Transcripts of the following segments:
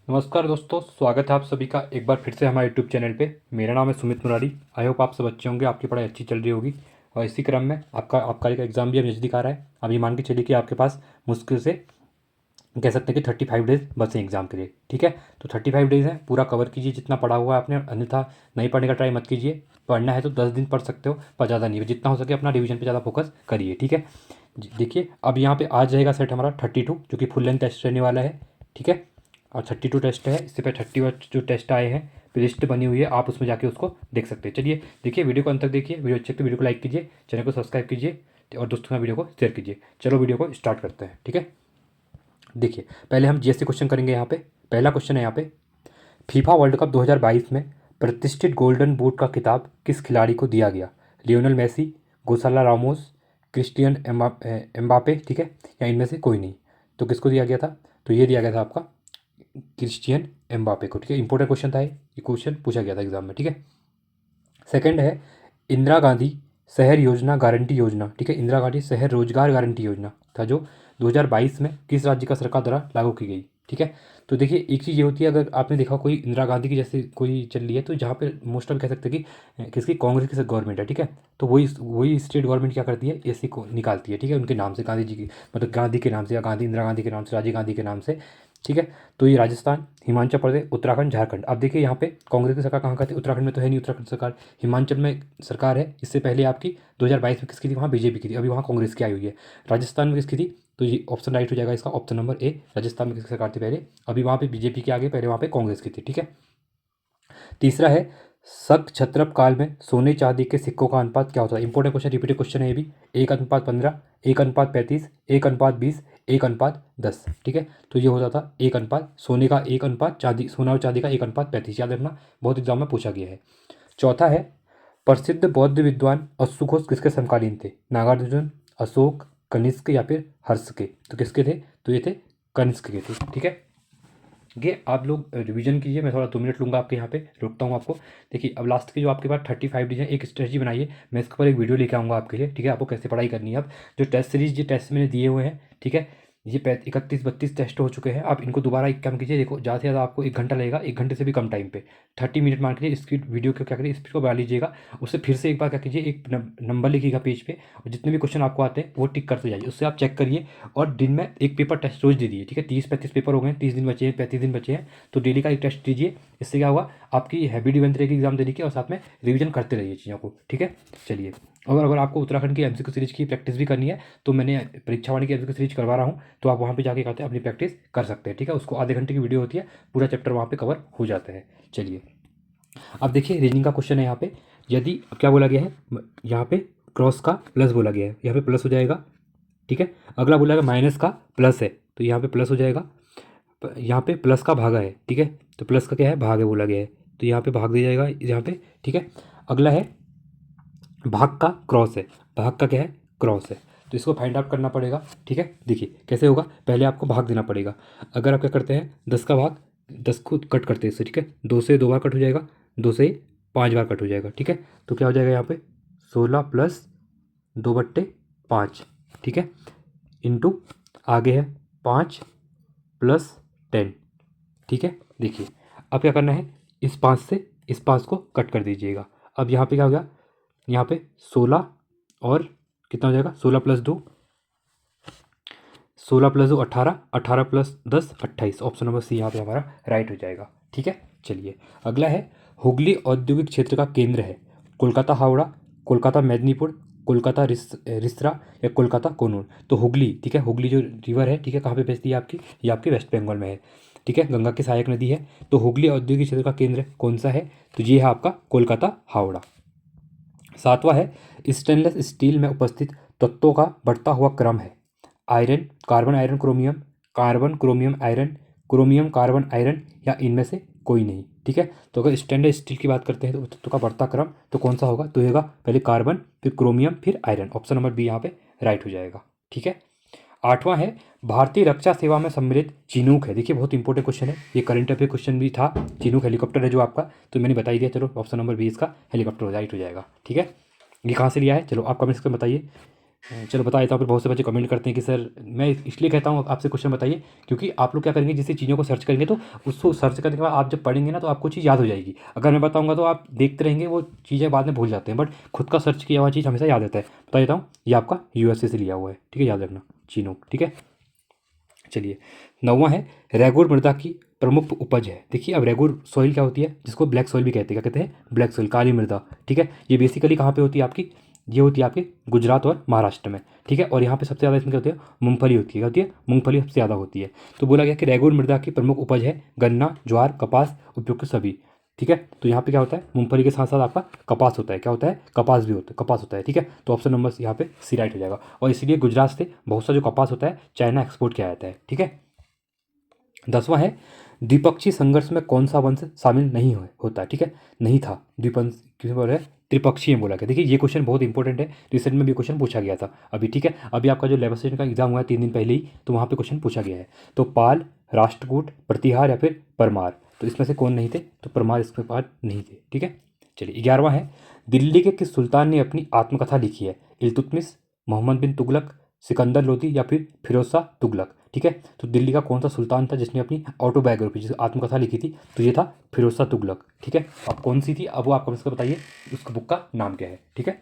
नमस्कार दोस्तों, स्वागत है आप सभी का एक बार फिर से हमारे यूट्यूब चैनल पे। मेरा नाम है सुमित मुरारी। आई होप आप सब अच्छे होंगे, आपकी पढ़ाई अच्छी चल रही होगी। और इसी क्रम में आपका आबकारी का एग्ज़ाम भी अब नज़दीक आ रहा है। अभी मान के चलिए कि आपके पास मुश्किल से कह सकते हैं कि 35 डेज़ बचे हैं एग्ज़ाम के लिए। ठीक है, तो 35 डेज़ हैं, पूरा कवर कीजिए जितना पढ़ा हुआ है आपने, अन्यथा नहीं पढ़ने का ट्राई मत कीजिए। पढ़ना है तो 10 दिन पढ़ सकते हो, पर ज़्यादा नहीं, जितना हो सके अपना रिवीजन पे ज़्यादा फोकस करिए। ठीक है, देखिए अब यहाँ पे आ जाएगा सेट हमारा 32, जो कि फुल लेंथ टेस्ट रहने वाला है। ठीक है, और 32 टेस्ट है, इससे पहले 30 जो टेस्ट आए हैं, लिस्ट बनी हुई है, आप उसमें जाके उसको देख सकते हैं। चलिए देखिए, वीडियो को अंत तक देखिए। वीडियो अच्छी तो वीडियो को लाइक कीजिए, चैनल को सब्सक्राइब कीजिए और दोस्तों के साथ वीडियो को शेयर कीजिए। चलो वीडियो को स्टार्ट करते हैं। ठीक है, देखिए पहले हम जीएसटी क्वेश्चन करेंगे। यहाँ पे पहला क्वेश्चन है यहाँ पे, फीफा वर्ल्ड कप 2022 में प्रतिष्ठित गोल्डन बूट का खिताब किस खिलाड़ी को दिया गया? लियोनेल मेसी, गोसाला रामोस, क्रिस्टियन एम्बापे, ठीक है, या इनमें से कोई नहीं। तो किसको दिया गया था? तो ये दिया गया था आपका क्रिस्टियन एम्बापे को। ठीक है, इंपॉर्टेंट क्वेश्चन था ये क्वेश्चन पूछा गया था एग्जाम में। ठीक है, सेकंड है इंदिरा गांधी शहर योजना गारंटी योजना। ठीक है, इंदिरा गांधी शहर रोजगार गारंटी योजना था जो 2022 में किस राज्य का सरकार द्वारा लागू की गई? ठीक है, तो देखिए एक चीज़ ये होती है, अगर आपने देखा कोई इंदिरा गांधी की जैसे कोई चल रही है, तो जहाँ पे मोस्ट ऑफ कह सकते हैं कि किसकी, कांग्रेस की गवर्नमेंट है। ठीक है, तो वही वही स्टेट गवर्नमेंट क्या करती है, ऐसी को निकालती है। ठीक है, उनके नाम से, गांधी जी की, मतलब गांधी के नाम से, या गांधी इंदिरा गांधी के नाम से, राजीव गांधी के नाम से। ठीक है, तो ये राजस्थान, हिमाचल प्रदेश, उत्तराखंड, झारखंड। अब देखिए यहाँ पे कांग्रेस की सरकार कहाँ का थी? उत्तराखंड में तो है नहीं उत्तराखंड सरकार। हिमाचल में सरकार है, इससे पहले आपकी 2022 में किसकी थी? वहाँ बीजेपी की थी, अभी वहाँ कांग्रेस की आई हुई है। राजस्थान में किसकी थी? तो ये ऑप्शन राइट हो जाएगा इसका, ऑप्शन नंबर ए। राजस्थान में किसकी सरकार थी पहले? अभी वहाँ पे बीजेपी की आगे, पहले वहाँ पे कांग्रेस की थी। ठीक है, तीसरा है शक क्षत्रप काल में सोने चांदी के सिक्कों का अनुपात क्या होता है? इंपॉर्टेंट क्वेश्चन, रिपीटेड क्वेश्चन है ये भी। 1:15, 1:35, 1:20, 1:10। ठीक है, तो ये होता था 1 अनुपात सोने का, 1 अनुपात चांदी, सोना और चांदी का 1:35। याद रखना, बहुत एग्जाम में पूछा गया है। चौथा है प्रसिद्ध बौद्ध विद्वान अश्वघोष किसके समकालीन थे? नागार्जुन, अशोक, कनिष्क या फिर हर्ष के? तो किसके थे? तो ये थे कनिष्क के थे। ठीक है, ये आप लोग रिवीजन कीजिए। मैं थोड़ा 2 मिनट लूँगा आपके, यहाँ पे रुकता हूँ आपको। देखिए अब लास्ट के जो आपके पास 35 डेज है, एक स्ट्रेटजी बनाइए। मैं इसके ऊपर एक वीडियो लेके आऊँगा आपके लिए। ठीक है, आपको कैसे पढ़ाई करनी है। अब जो टेस्ट सीरीज, ये टेस्ट मैंने दिए हुए हैं, ठीक है, ये 31-32 टेस्ट हो चुके हैं। आप इनको दोबारा एक काम कीजिए। देखो ज़्यादा से ज़्यादा आपको 1 घंटा लगेगा, 1 घंटे से भी कम टाइम पे 30 मिनट मान लीजिए। इसकी वीडियो को क्या करिए, स्पीड को बढ़ा लीजिएगा। उससे फिर से एक बार क्या कीजिए, एक नंबर लिखिएगा पेज पे, और जितने भी क्वेश्चन आपको आते हैं वो टिक करते जाइए। उससे आप चेक करिए, और दिन में एक पेपर टेस्ट रोज दे दिए। ठीक है, 30-35 पेपर हो गए, 30 दिन बचे हैं, 35 दिन बचे हैं, तो डेली का एक टेस्ट दीजिए। इससे क्या होगा, आपकी हैबिट भी बनती रहेगी एग्जाम देने की, और साथ में रिवीजन करते रहिए चीज़ों को। ठीक है, चलिए। और अगर आपको उत्तराखंड की एमसीक्यू सीरीज की प्रैक्टिस भी करनी है, तो मैंने परीक्षा वाणी की एमसीक्यू सीरीज करवा रहा हूँ, तो आप वहाँ पे जाके कहते हैं अपनी प्रैक्टिस कर सकते हैं। ठीक है, उसको आधे घंटे की वीडियो होती है, पूरा चैप्टर वहाँ पे कवर हो जाता है। चलिए अब देखिए रीजनिंग का क्वेश्चन है यहाँ पे। यदि क्या बोला गया है, यहाँ पे क्रॉस का प्लस बोला गया है, यहाँ पे प्लस हो जाएगा। ठीक है, अगला बोला गया माइनस का प्लस है, तो यहाँ पे प्लस हो जाएगा। यहाँ पे प्लस का भागा है। ठीक है, तो प्लस का क्या है, भाग है बोला गया है, तो यहाँ पे भाग दिया जाएगा यहाँ पे। ठीक है, अगला है भाग का क्रॉस है, भाग का क्या है, क्रॉस है, तो इसको फाइंड आउट करना पड़ेगा। ठीक है, देखिए कैसे होगा, पहले आपको भाग देना पड़ेगा। अगर आप क्या करते हैं, 10 का भाग, 10 को कट करते हैं इससे। ठीक है, 2 से 2 बार कट हो जाएगा, 2 से 5 बार कट हो जाएगा। ठीक है, तो क्या हो जाएगा यहाँ पे 16 प्लस 2/5। ठीक है, इंटू आगे है 5 प्लस 10। ठीक है, देखिए अब क्या करना है, इस 5 से इस 5 को कट कर दीजिएगा। अब यहाँ पे क्या हो गया, यहाँ पे 16 और कितना हो जाएगा, 16+2, 16+2 18, 18+10 28। ऑप्शन नंबर सी यहाँ पे हमारा राइट हो जाएगा। ठीक है, चलिए अगला है हुगली औद्योगिक क्षेत्र का केंद्र है कोलकाता हावड़ा, कोलकाता मेदिनीपुर, कोलकाता रिसरा या कोलकाता कोनूर? तो हुगली, ठीक है, हुगली जो रिवर है, ठीक है, कहाँ पे बहती है आपकी? ये आपकी वेस्ट बंगाल में है। ठीक है, गंगा की सहायक नदी है। तो हुगली औद्योगिक क्षेत्र का केंद्र कौन सा है? तो ये है आपका कोलकाता हावड़ा। सातवां है स्टेनलेस स्टील में उपस्थित तत्वों का बढ़ता हुआ क्रम है। Iron, carbon iron chromium, carbon chromium iron, chromium carbon iron, या इनमें से कोई नहीं। ठीक है, तो अगर स्टेनलेस स्टील की बात करते हैं तो तत्वों का बढ़ता क्रम तो कौन सा होगा? तो होगा पहले कार्बन, फिर क्रोमियम, फिर आयरन। ऑप्शन नंबर बी यहाँ पे राइट हो जाएगा। ठीक है, आठवां है भारतीय रक्षा सेवा में सम्मिलित चिनूक है। देखिए बहुत इंपॉर्टेंट क्वेश्चन है, ये करंट अफेयर क्वेश्चन भी था। चिनूक हेलीकॉप्टर है जो आपका, तो मैंने बता ही दिया। चलो ऑप्शन नंबर 20 का हेलीकॉप्टर राइट हो जाएगा। ठीक है, ये कहाँ से लिया है, चलो आप कमेंट्स में बताइए। चलो बता देता हूँ। फिर बहुत से बच्चे कमेंट करते हैं कि सर, मैं इसलिए कहता हूँ आपसे क्वेश्चन बताइए, क्योंकि आप लोग क्या करेंगे, जिससे चीज़ों को सर्च करेंगे तो उसको सर्च करने के बाद आप जब पढ़ेंगे ना तो आपको चीज़ याद हो जाएगी। अगर मैं बताऊँगा तो आप देखते रहेंगे, वो चीज़ें बाद में भूल जाते हैं, बट खुद का सर्च किया हुआ चीज़ हमेशा याद रहता है। बता देता हूँ, ये आपका यूएसए से लिया हुआ है, ठीक है, याद रखना, चिनूक, ठीक है। चलिए, 9वां है, रेगुर मृदा की प्रमुख उपज है। देखिए, अब रेगुर सॉइल क्या होती है, जिसको ब्लैक सॉइल भी कहते हैं, क्या कहते हैं, ब्लैक सॉइल, काली मृदा, ठीक है। ये बेसिकली कहाँ पे होती है आपकी, ये होती है आपके गुजरात और महाराष्ट्र में, ठीक है। और यहाँ पे सबसे ज़्यादा इसमें क्या होती है, मूंगफली होती है, क्या होती है, मूंगफली सबसे ज़्यादा होती है। तो बोला गया कि रेगुर मृदा की प्रमुख उपज है गन्ना, ज्वार, कपास, उपयुक्त सभी, ठीक है। तो यहाँ पे क्या होता है, मूंगफली के साथ साथ आपका कपास होता है, क्या होता है, कपास भी होता है, कपास होता है, ठीक है। तो ऑप्शन नंबर यहाँ पे सी राइट हो जाएगा। और इसीलिए गुजरात से बहुत सा जो कपास होता है चाइना एक्सपोर्ट किया जाता है, ठीक है। 10वां है, द्विपक्षीय संघर्ष में कौन सा वंश शामिल नहीं होता है, ठीक है, नहीं था, द्विपंश किस बोल रहे हैं, त्रिपक्षीय बोला गया। देखिए, ये क्वेश्चन बहुत इंपॉर्टेंट है, रिसेंट में भी क्वेश्चन पूछा गया था अभी, ठीक है। अभी आपका जो लेवल स्टेशन का एग्जाम हुआ है 3 दिन पहले ही, तो वहाँ पे क्वेश्चन पूछा गया है। तो पाल, राष्ट्रकूट, प्रतिहार या फिर परमार, तो इसमें से कौन नहीं थे, तो परमार इसके पास नहीं थे, ठीक है। चलिए, 11वां है, दिल्ली के किस सुल्तान ने अपनी आत्मकथा लिखी है, इल्तुतमिश, मोहम्मद बिन तुगलक, सिकंदर लोदी या फिर फिरोज शाह तुगलक, ठीक है। तो दिल्ली का कौन सा सुल्तान था जिसने अपनी ऑटोबायोग्राफी, जिस आत्मकथा लिखी थी, तो ये था फिरोज शाह तुगलक, ठीक है। अब कौन सी थी, अब वो आप कम से कम बताइए उसका बुक का नाम क्या है, ठीक है।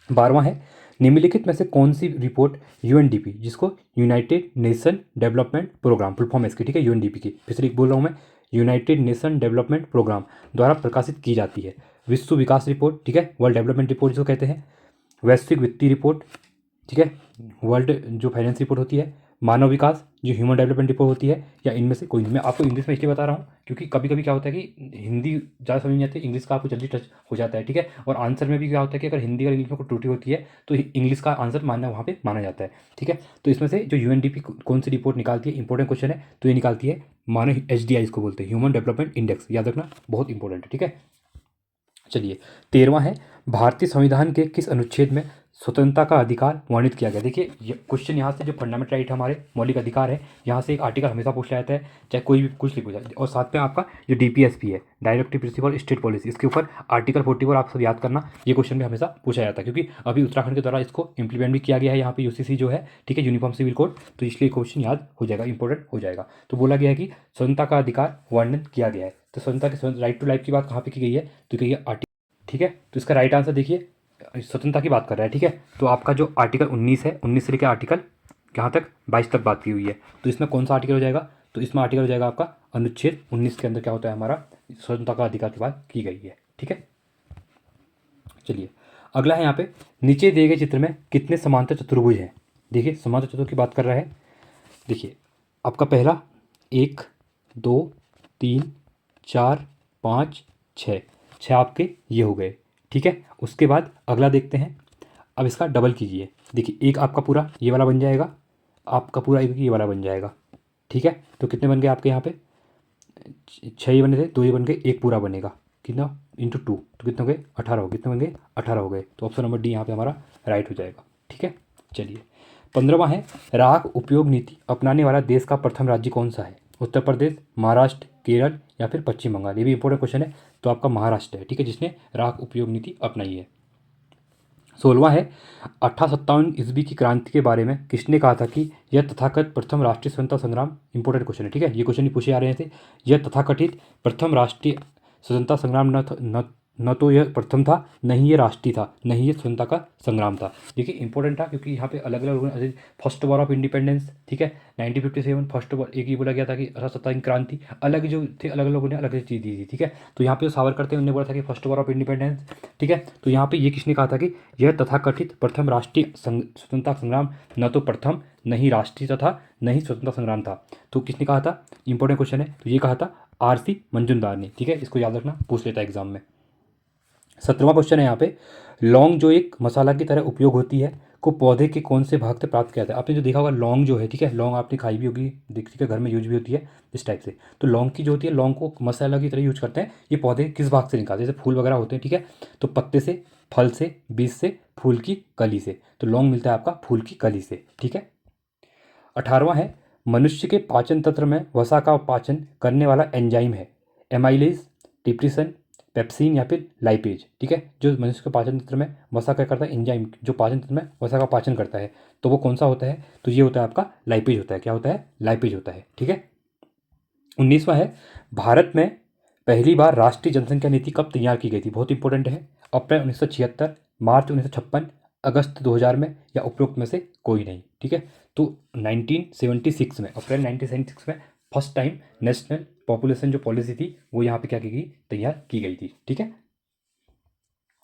12वां है, निम्नलिखित में से कौन सी रिपोर्ट यूएनडीपी, जिसको United Nation Development Programme, full form है इसकी, ठीक है, यूएनडीपी की, फिर से बोल रहा हूँ मैं, यूनाइटेड नेशन डेवलपमेंट प्रोग्राम द्वारा प्रकाशित की जाती है। विश्व विकास रिपोर्ट, ठीक है, वर्ल्ड डेवलपमेंट रिपोर्ट जिसको कहते हैं, वैश्विक वित्तीय रिपोर्ट, ठीक है, वर्ल्ड जो फाइनेंस रिपोर्ट होती है, मानव विकास जो ह्यूमन डेवलपमेंट रिपोर्ट होती है, या इनमें से कोई नहीं। मैं आपको इंग्लिश में इसलिए बता रहा हूँ क्योंकि कभी कभी क्या होता है कि हिंदी ज़्यादा समझ नहीं आती, इंग्लिश का आपको जल्दी टच हो जाता है, ठीक है। और आंसर में भी क्या होता है कि अगर हिंदी और इंग्लिश में कोई त्रुटि होती है तो इंग्लिश का आंसर मानना वहाँ पे माना जाता है, ठीक है। तो इसमें से जो यूएनडीपी कौन सी रिपोर्ट निकालती है, इंपॉर्टेंट क्वेश्चन है, तो ये निकालती है मानव एचडीआई इसको बोलते हैं, ह्यूमन डेवलपमेंट इंडेक्स, याद रखना, बहुत इंपॉर्टेंट है, ठीक है। चलिए, 13वां है, भारतीय संविधान के किस अनुच्छेद में स्वतंत्रता का अधिकार वर्णित किया गया। देखिए, ये क्वेश्चन यहाँ से जो फंडामेंटल राइट हमारे मौलिक अधिकार है, यहाँ से एक आर्टिकल हमेशा पूछा जाता है, चाहे कोई भी कुछ नहीं पूछा। और साथ में आपका जो डीपीएसपी है, डायरेक्टिव प्रिंसिपल स्टेट पॉलिसी, इसके ऊपर आर्टिकल 44 आप सब याद करना, ये क्वेश्चन भी हमेशा पूछा जाता है, क्योंकि अभी उत्तराखंड के द्वारा इसको इंप्लीमेंट भी किया गया है यहाँ पे यूसीसी जो है, ठीक है, यूनिफॉर्म सिविल कोड, तो इसलिए क्वेश्चन याद हो जाएगा, इंपॉर्टेंट हो जाएगा। तो बोला गया है कि स्वतंत्रता का अधिकार वर्णन किया गया है। तो स्वतंत्रता की, राइट टू लाइफ की बात कहाँ पे की गई है, तो कही है, ठीक है। तो इसका राइट आंसर देखिए, स्वतंत्रता की बात कर रहा है, ठीक है। तो आपका जो आर्टिकल 19 है, 19 से लेकर आर्टिकल कहाँ तक, 22 तक बात की हुई है। तो इसमें कौन सा आर्टिकल हो जाएगा, तो इसमें आर्टिकल हो जाएगा आपका अनुच्छेद 19 के अंदर क्या होता है, हमारा स्वतंत्रता का अधिकार की बात की गई है, ठीक है। चलिए, अगला है यहाँ पे, नीचे दिए गए चित्र में कितने समांतर चतुर्भुज हैं। देखिए, समांतर चतुर्भुज की बात कर रहा है। देखिए, आपका पहला 1 2 3 4 5 6, 6 आपके ये हो गए, ठीक है। उसके बाद अगला देखते हैं, अब इसका डबल कीजिए। देखिए, एक आपका पूरा ये वाला बन जाएगा, आपका पूरा एक ये वाला बन जाएगा, ठीक है। तो कितने बन गए आपके यहाँ पे, 6 ये बने थे, 2 ये बन गए, एक पूरा बनेगा, कितना, इंटू 2, तो कितने हो गए, 18 हो गए, कितने बन गए, 18 हो गए। तो ऑप्शन नंबर डी यहाँ पे हमारा राइट हो जाएगा, ठीक है। चलिए, 15वां है, राग उपयोग नीति अपनाने वाला देश का प्रथम राज्य कौन सा है, उत्तर प्रदेश, महाराष्ट्र, केरल या फिर पश्चिम बंगाल। ये भी इंपॉर्टेंट क्वेश्चन है। तो आपका महाराष्ट्र है, ठीक है, जिसने राग उपयोग नीति अपनाई है। 16वां है, 1857 ईस्वी की क्रांति के बारे में किसने कहा था कि यह तथाकथित प्रथम राष्ट्रीय स्वतंत्रता संग्राम, इंपॉर्टेंट क्वेश्चन है, ठीक है, ये क्वेश्चन ही पूछे जा रहे थे। यह तथाकथित प्रथम राष्ट्रीय स्वतंत्रता संग्राम न तो यह प्रथम था, नहीं ये राष्ट्रीय था, नहीं ये स्वतंत्रता का संग्राम था। देखिए, इंपॉर्टेंट था क्योंकि यहाँ पे अलग अलग लोगों ने, फर्स्ट वॉर ऑफ इंडिपेंडेंस, ठीक है, 1957 फर्स्ट वॉर, एक ही बोला गया था कि 1857 क्रांति, अलग जो थे अलग लोगों ने अलग चीज़ दी थी, ठीक है। तो यहाँ पे सावरकर थे, उन्होंने बोला था कि फर्स्ट वॉर ऑफ इंडिपेंडेंस, ठीक है। तो यहाँ पे ये किसने कहा था कि यह तथाकथित प्रथम राष्ट्रीय स्वतंत्रता संग्राम न तो प्रथम, नहीं राष्ट्रीय तथा नहीं स्वतंत्रता संग्राम था। तो किसने कहा था, इंपॉर्टेंट क्वेश्चन है, तो ये कहा था आरसी मंजुमदार ने, ठीक है, इसको याद रखना, पूछ लेता है एग्जाम में। 17वां क्वेश्चन है यहाँ पे, लौंग जो एक मसाला की तरह उपयोग होती है को पौधे के कौन से भाग से प्राप्त किया जाता है। आपने जो देखा होगा लौंग जो है, ठीक है, लौंग आपने खाई भी होगी, ठीक है, घर में यूज भी होती है इस टाइप से। तो लौंग की जो होती है, लौंग को मसाला की तरह यूज करते हैं, ये पौधे किस भाग से निकालते हैं, जैसे फूल वगैरह होते हैं, ठीक है। तो पत्ते से, फल से, बीज से, फूल की कली से। तो लौंग मिलता है आपका फूल की कली से, ठीक है। 18वां है, मनुष्य के पाचन तंत्र में वसा का पाचन करने वाला एंजाइम है, एमाइलेज, ट्रिप्सिन, पेप्सिन या फिर लाइपेज, ठीक है। जो मनुष्य के पाचन तंत्र में वसा क्या करता है, एंजाइम जो पाचन तंत्र में वसा का पाचन करता है, तो वो कौन सा होता है, तो ये होता है आपका लाइपेज होता है। क्या होता है, लाइपेज होता है, ठीक है। 19वां है, भारत में पहली बार राष्ट्रीय जनसंख्या नीति कब तैयार की गई थी, बहुत इंपॉर्टेंट है। अप्रैल 1976, मार्च 1956, अगस्त 2000 में, या उपरोक्त में से कोई नहीं, ठीक है। तो 1976 में, अप्रैल 1976 में फर्स्ट टाइम नेशनल पॉपुलेशन जो पॉलिसी थी वो यहाँ पे क्या की गई, तैयार की गई थी, ठीक है।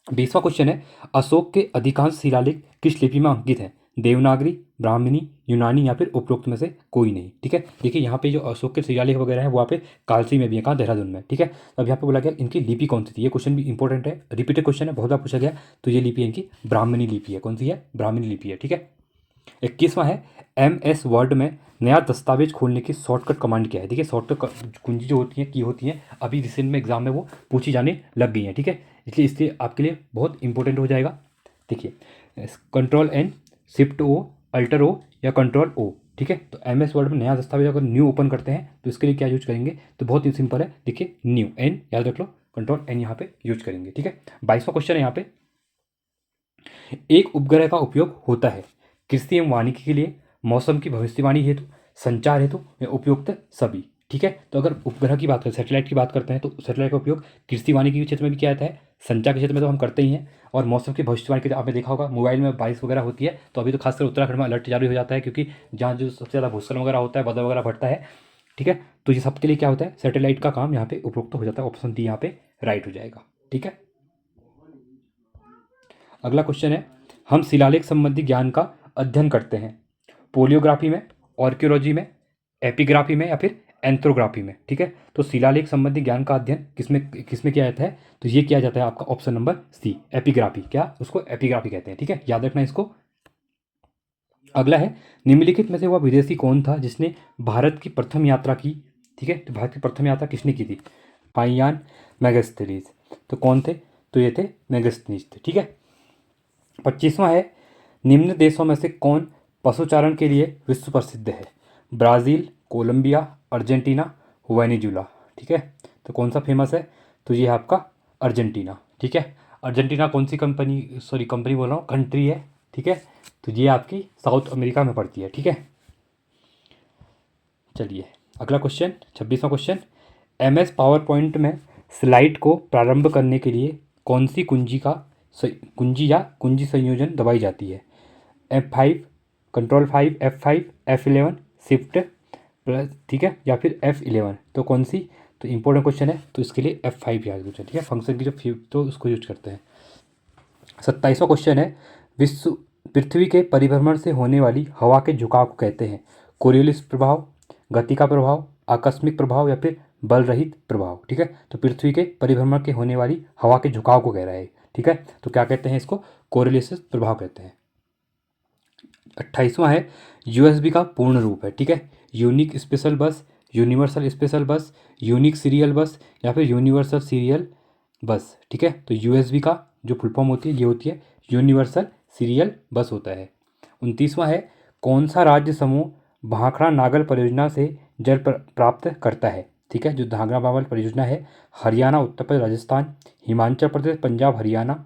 20वां क्वेश्चन है, अशोक के अधिकांश शिलालेख किस लिपि में अंकित हैं, देवनागरी, ब्राह्मणी, यूनानी या फिर उपरोक्त में से कोई नहीं, ठीक है। देखिए यहाँ पे जो अशोक के शिलालेख वगैरह है वहाँ पे कालसी में भी है, कहाँ, देहरादून में, ठीक है। अब यहाँ पे बोला गया इनकी लिपि कौन सी थी, ये क्वेश्चन भी इंपॉर्टेंट है, रिपीटेड क्वेश्चन है, बहुत बार पूछा गया। तो ये लिपि इनकी ब्राह्मणी लिपि है, कौन सी है, ब्राह्मणी लिपि है, ठीक है। 21वां है, MS वर्ड में नया दस्तावेज खोलने की शॉर्टकट कमांड क्या है। देखिए शॉर्टकट कुंजी जो होती हैं, की होती हैं, अभी रिसेंट में एग्जाम में वो पूछी जाने लग गई हैं, ठीक है। इसलिए आपके लिए बहुत इंपॉर्टेंट हो जाएगा। देखिए Ctrl+N, Shift+O, Alt+O या Ctrl+O, ठीक है। तो MS वर्ड में नया दस्तावेज अगर न्यू ओपन करते हैं तो इसके लिए क्या यूज करेंगे, तो बहुत ही सिंपल है। देखिए न्यू, N याद रख लो, Ctrl+N यहाँ पे यूज करेंगे, ठीक है। 22वां क्वेश्चन है यहाँ पे, एक उपग्रह का उपयोग होता है कृषि एवं वानिकी के लिए, मौसम की भविष्यवाणी हेतु, संचार हेतु या उपयुक्त सभी, ठीक है। तो अगर उपग्रह की बात करें, सैटेलाइट की बात करते हैं, तो सैटेलाइट का उपयोग कृषि वानिकी के क्षेत्र में भी किया जाता है, संचार के क्षेत्र में तो हम करते ही हैं, और मौसम की भविष्यवाणी के लिए आपने देखा होगा मोबाइल में बारिश वगैरह होती है, तो अभी तो खासकर उत्तराखंड में अलर्ट जारी हो जाता है, क्योंकि जहाँ जो सबसे ज़्यादा भूस्खलन वगैरह होता है, बादल वगैरह फटता है, ठीक है। तो ये सबके लिए क्या होता है, सैटेलाइट का काम यहाँ पे उपयुक्त हो जाता है। ऑप्शन डी यहाँ पे राइट हो जाएगा, ठीक है। अगला क्वेश्चन है, हम शिलालेख संबंधी ज्ञान का अध्ययन करते हैं पोलियोग्राफी में, आर्कियोलॉजी में, एपिग्राफी में या फिर एंथ्रोग्राफी में, ठीक है। तो शिलालेख संबंधी ज्ञान का अध्ययन किसमें किसमें किया जाता है, तो ये किया जाता है आपका ऑप्शन नंबर सी, एपिग्राफी। क्या, उसको एपिग्राफी कहते हैं, ठीक है, याद रखना इसको। अगला है, निम्नलिखित में से वह विदेशी कौन था जिसने भारत की प्रथम यात्रा की, ठीक है। तो भारत की प्रथम यात्रा किसने की थी, पाइयान मैगस्थनीज। तो कौन थे, तो ये थे मैगस्थनीज थे, ठीक है। 25वां है, निम्न देशों में से कौन पशुचारण के लिए विश्व प्रसिद्ध है, ब्राज़ील, कोलंबिया, अर्जेंटीना, वेनेजुला, ठीक है। तो कौन सा फेमस है, तो ये है आपका अर्जेंटीना, ठीक है। अर्जेंटीना कौन सी कंपनी, सॉरी कंपनी बोल रहा हूँ, कंट्री है, ठीक है। तो ये आपकी साउथ अमेरिका में पड़ती है, ठीक है। चलिए अगला क्वेश्चन, 26वां क्वेश्चन, MS पावर पॉइंट में स्लाइड को प्रारंभ करने के लिए कौन सी कुंजी या कुंजी संयोजन दबाई जाती है, F5, Ctrl+5, F5, F11, shift plus, ठीक है, या फिर F11, तो कौन सी, तो इंपॉर्टेंट क्वेश्चन है, तो इसके लिए F5 याद रखो, ठीक है। फंक्शन की जो तो उसको यूज करते हैं। 27वां क्वेश्चन है, विश्व पृथ्वी के परिभ्रमण से होने वाली हवा के झुकाव को कहते हैं कोरियोलिस प्रभाव, गति का प्रभाव, आकस्मिक प्रभाव या फिर बल रहित प्रभाव, ठीक है। तो पृथ्वी के परिभ्रमण के होने वाली हवा के झुकाव को कह रहा है, ठीक है। तो क्या कहते हैं इसको, कोरियोलिस प्रभाव कहते हैं। 28वां है, USB का पूर्ण रूप है, ठीक है, यूनिक स्पेशल बस, यूनिवर्सल स्पेशल बस, यूनिक सीरियल बस या फिर यूनिवर्सल सीरियल बस, ठीक है। तो USB का जो फुल फॉर्म होती है ये होती है यूनिवर्सल सीरियल बस होता है। 29वां है, कौन सा राज्य समूह भाखड़ा नागल परियोजना से जल प्राप्त करता है, ठीक है। जो भाखड़ा नागल परियोजना है, हरियाणा, उत्तर प्रदेश, राजस्थान, हिमाचल प्रदेश, पंजाब, हरियाणा,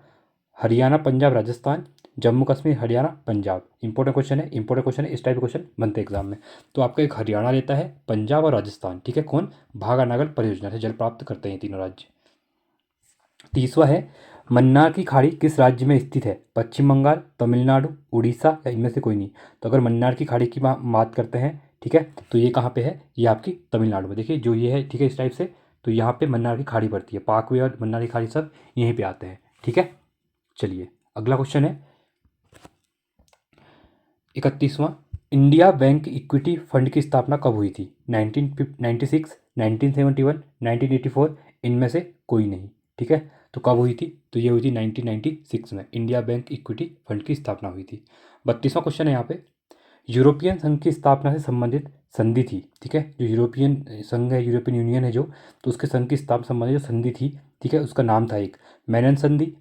हरियाणा, पंजाब, राजस्थान, जम्मू कश्मीर, हरियाणा, पंजाब। इंपॉर्टेंट क्वेश्चन है, इंपॉर्टेंट क्वेश्चन है, इस टाइप के क्वेश्चन बनते हैं एग्जाम में। तो आपका एक हरियाणा रहता है, पंजाब और राजस्थान, ठीक है। कौन, भाखड़ा नागल परियोजना से जल प्राप्त करते हैं तीनों राज्य। 30वां है, मन्नार की खाड़ी किस राज्य में स्थित है, पश्चिम बंगाल, तमिलनाडु, उड़ीसा या इनमें से कोई नहीं। तो अगर मन्नार की खाड़ी की बात करते हैं, ठीक है, तो ये कहाँ पे है, ये आपकी तमिलनाडु में। देखिए जो ये है, ठीक है, इस टाइप से, तो यहाँ पे मन्नार की खाड़ी पड़ती है, पाकवे और मन्नार की खाड़ी सब यहीं पे आते हैं, ठीक है। चलिए अगला क्वेश्चन है 31वां, इंडिया बैंक इक्विटी फंड की स्थापना कब हुई थी, 1996, 1971, 1984, इनमें से कोई नहीं, ठीक है। तो कब हुई थी, तो ये हुई थी 1996 में इंडिया बैंक इक्विटी फंड की स्थापना हुई थी। 32वां क्वेश्चन है यहाँ पे, यूरोपियन संघ की स्थापना से संबंधित संधि थी, ठीक है। जो यूरोपियन संघ है, यूरोपियन यूनियन है जो, तो उसके संघ की स्थापना संबंधित जो संधि थी, ठीक है, उसका नाम था एक मैनन संधि,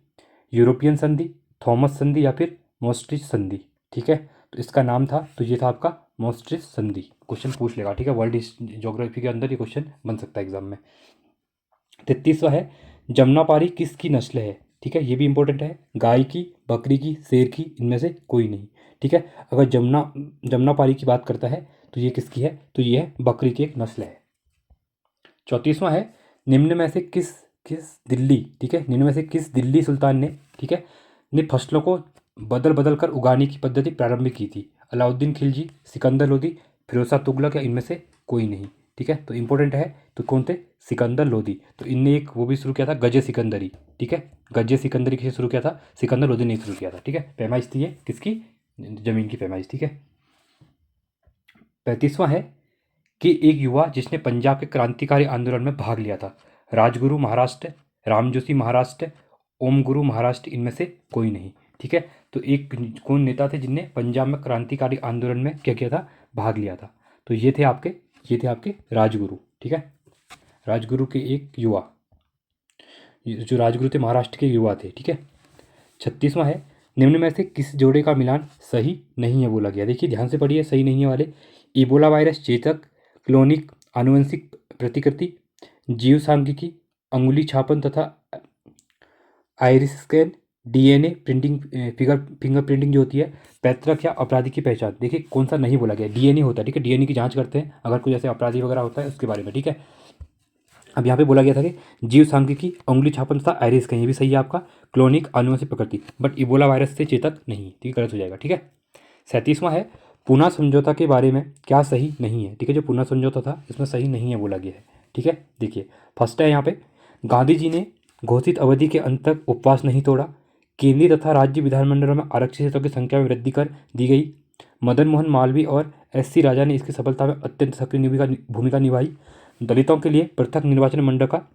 यूरोपियन संधि, थॉमस संधि या फिर मोस्ट्रिच संधि, ठीक है। तो इसका नाम था, तो ये था आपका मोस्ट्रिच संधि। क्वेश्चन पूछ लेगा, ठीक है, वर्ल्ड ज्योग्राफी के अंदर ये क्वेश्चन बन सकता है एग्जाम में। 33वां है, जमुनापारी किसकी नस्ल है? ठीक है, ये भी इंपॉर्टेंट है। गाय की, बकरी की, शेर की, इनमें से कोई नहीं। ठीक है, अगर जमुनापारी की बात करता है तो ये किसकी है? तो ये है बकरी की एक नस्ल है। 34वां है, निम्न में से किस किस दिल्ली, ठीक है, निम्न में से किस दिल्ली सुल्तान ने, ठीक है, ने फसलों को बदल बदल कर उगाने की पद्धति प्रारंभ की थी? अलाउद्दीन खिलजी, सिकंदर लोधी, फिरोज शाह तुगलक, या इनमें से कोई नहीं? ठीक है, तो इंपॉर्टेंट है। तो कौन थे? सिकंदर लोधी। तो इनने एक वो भी शुरू किया था, गजे सिकंदरी। ठीक है, गजे सिकंदरी किसे शुरू किया था? सिकंदर लोधी ने शुरू किया था। ठीक है, पैमाइश थी ये किसकी? जमीन की पैमाइश। ठीक है। 35वां है कि एक युवा जिसने पंजाब के क्रांतिकारी आंदोलन में भाग लिया था। राजगुरु महाराष्ट्र, रामजोशी महाराष्ट्र, ओम गुरु महाराष्ट्र, इनमें से कोई नहीं। ठीक है, तो एक कौन नेता थे जिनने पंजाब में क्रांतिकारी आंदोलन में क्या किया था? भाग लिया था। तो ये थे आपके राजगुरु। ठीक है, राजगुरु के एक युवा, जो राजगुरु थे महाराष्ट्र के युवा थे। ठीक है। 36वां है, निम्न में से किस जोड़े का मिलान सही नहीं है बोला गया? देखिए ध्यान से पढ़िए, सही नहीं है वाले। इबोला वायरस चेचक, क्लोनिक आनुवंशिक प्रतिकृति, जीव सांख्यिकी, अंगुली छापन तथा iris scan, DNA printing, finger printing जो होती है, पैतृक या अपराधी की पहचान। देखिए कौन सा नहीं बोला गया? डीएनए होता है। ठीक है, डीएनए की जांच करते हैं अगर कोई ऐसे अपराधी वगैरह होता है उसके बारे में। ठीक है, अब यहाँ पे बोला गया था कि जीव सांख्यिकी, अंगुली छापन तथा आइरिस स्कैन, ये भी सही है आपका। क्लोनिक आनुवंशिक प्रकृति, बट इबोला वायरस से चेतक नहीं। ठीक है, गलत हो जाएगा। ठीक है। 37वां है, पूना समझौता के बारे में क्या सही नहीं है? ठीक है, जो पूना समझौता था इसमें सही नहीं है बोला गया है। ठीक है, देखिए फर्स्ट है यहाँ पे, गांधी जी ने घोषित अवधि के अंत तक उपवास नहीं तोड़ा। केंद्रीय तथा राज्य विधानमंडलों में आरक्षित सीटों की संख्या में वृद्धि कर दी गई। मदन मोहन मालवीय और एस सी राजा ने इसकी सफलता में अत्यंत सक्रिय भूमिका निभाई। दलितों के लिए पृथक निर्वाचन मंडल का